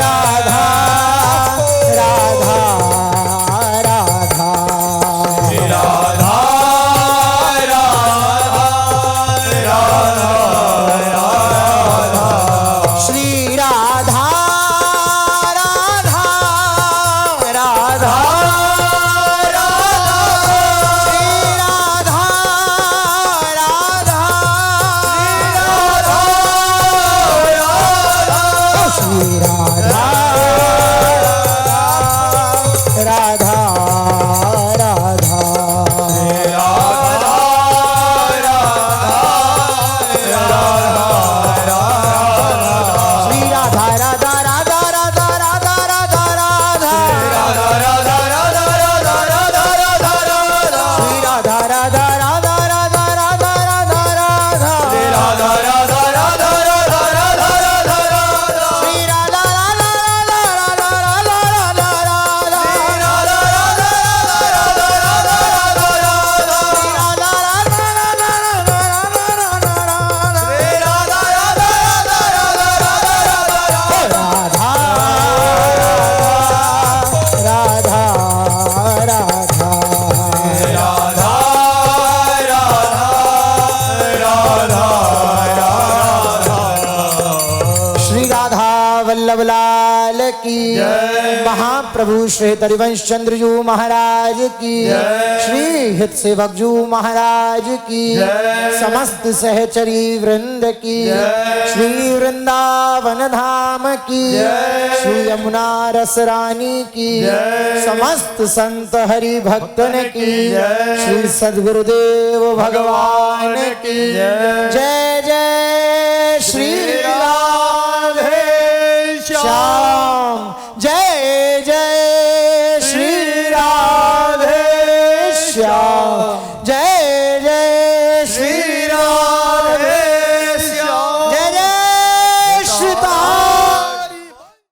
राधा राधा राधा श्री राधा राधा राधा श्री राधा राधा श्री राधा राधा श्री राधा राधा राधा राधा राधा राधा राधा श्री राधा राधा राधा राधा राधा राधा राधा श्री राधा राधा राधा श्री राधा वल्लभ लाल की महाप्रभु श्री हरिवंश चंद्र जू महाराज की श्री हित सेवक जू महाराज की समस्त सहचरी वृंद की श्री वृंदावन धाम की श्री यमुना रस रानी की समस्त संत हरि भक्तन की श्री सद्गुरुदेव भगवान की जय जय श्री राधे श्याम जय जय श्री राधे श्याम।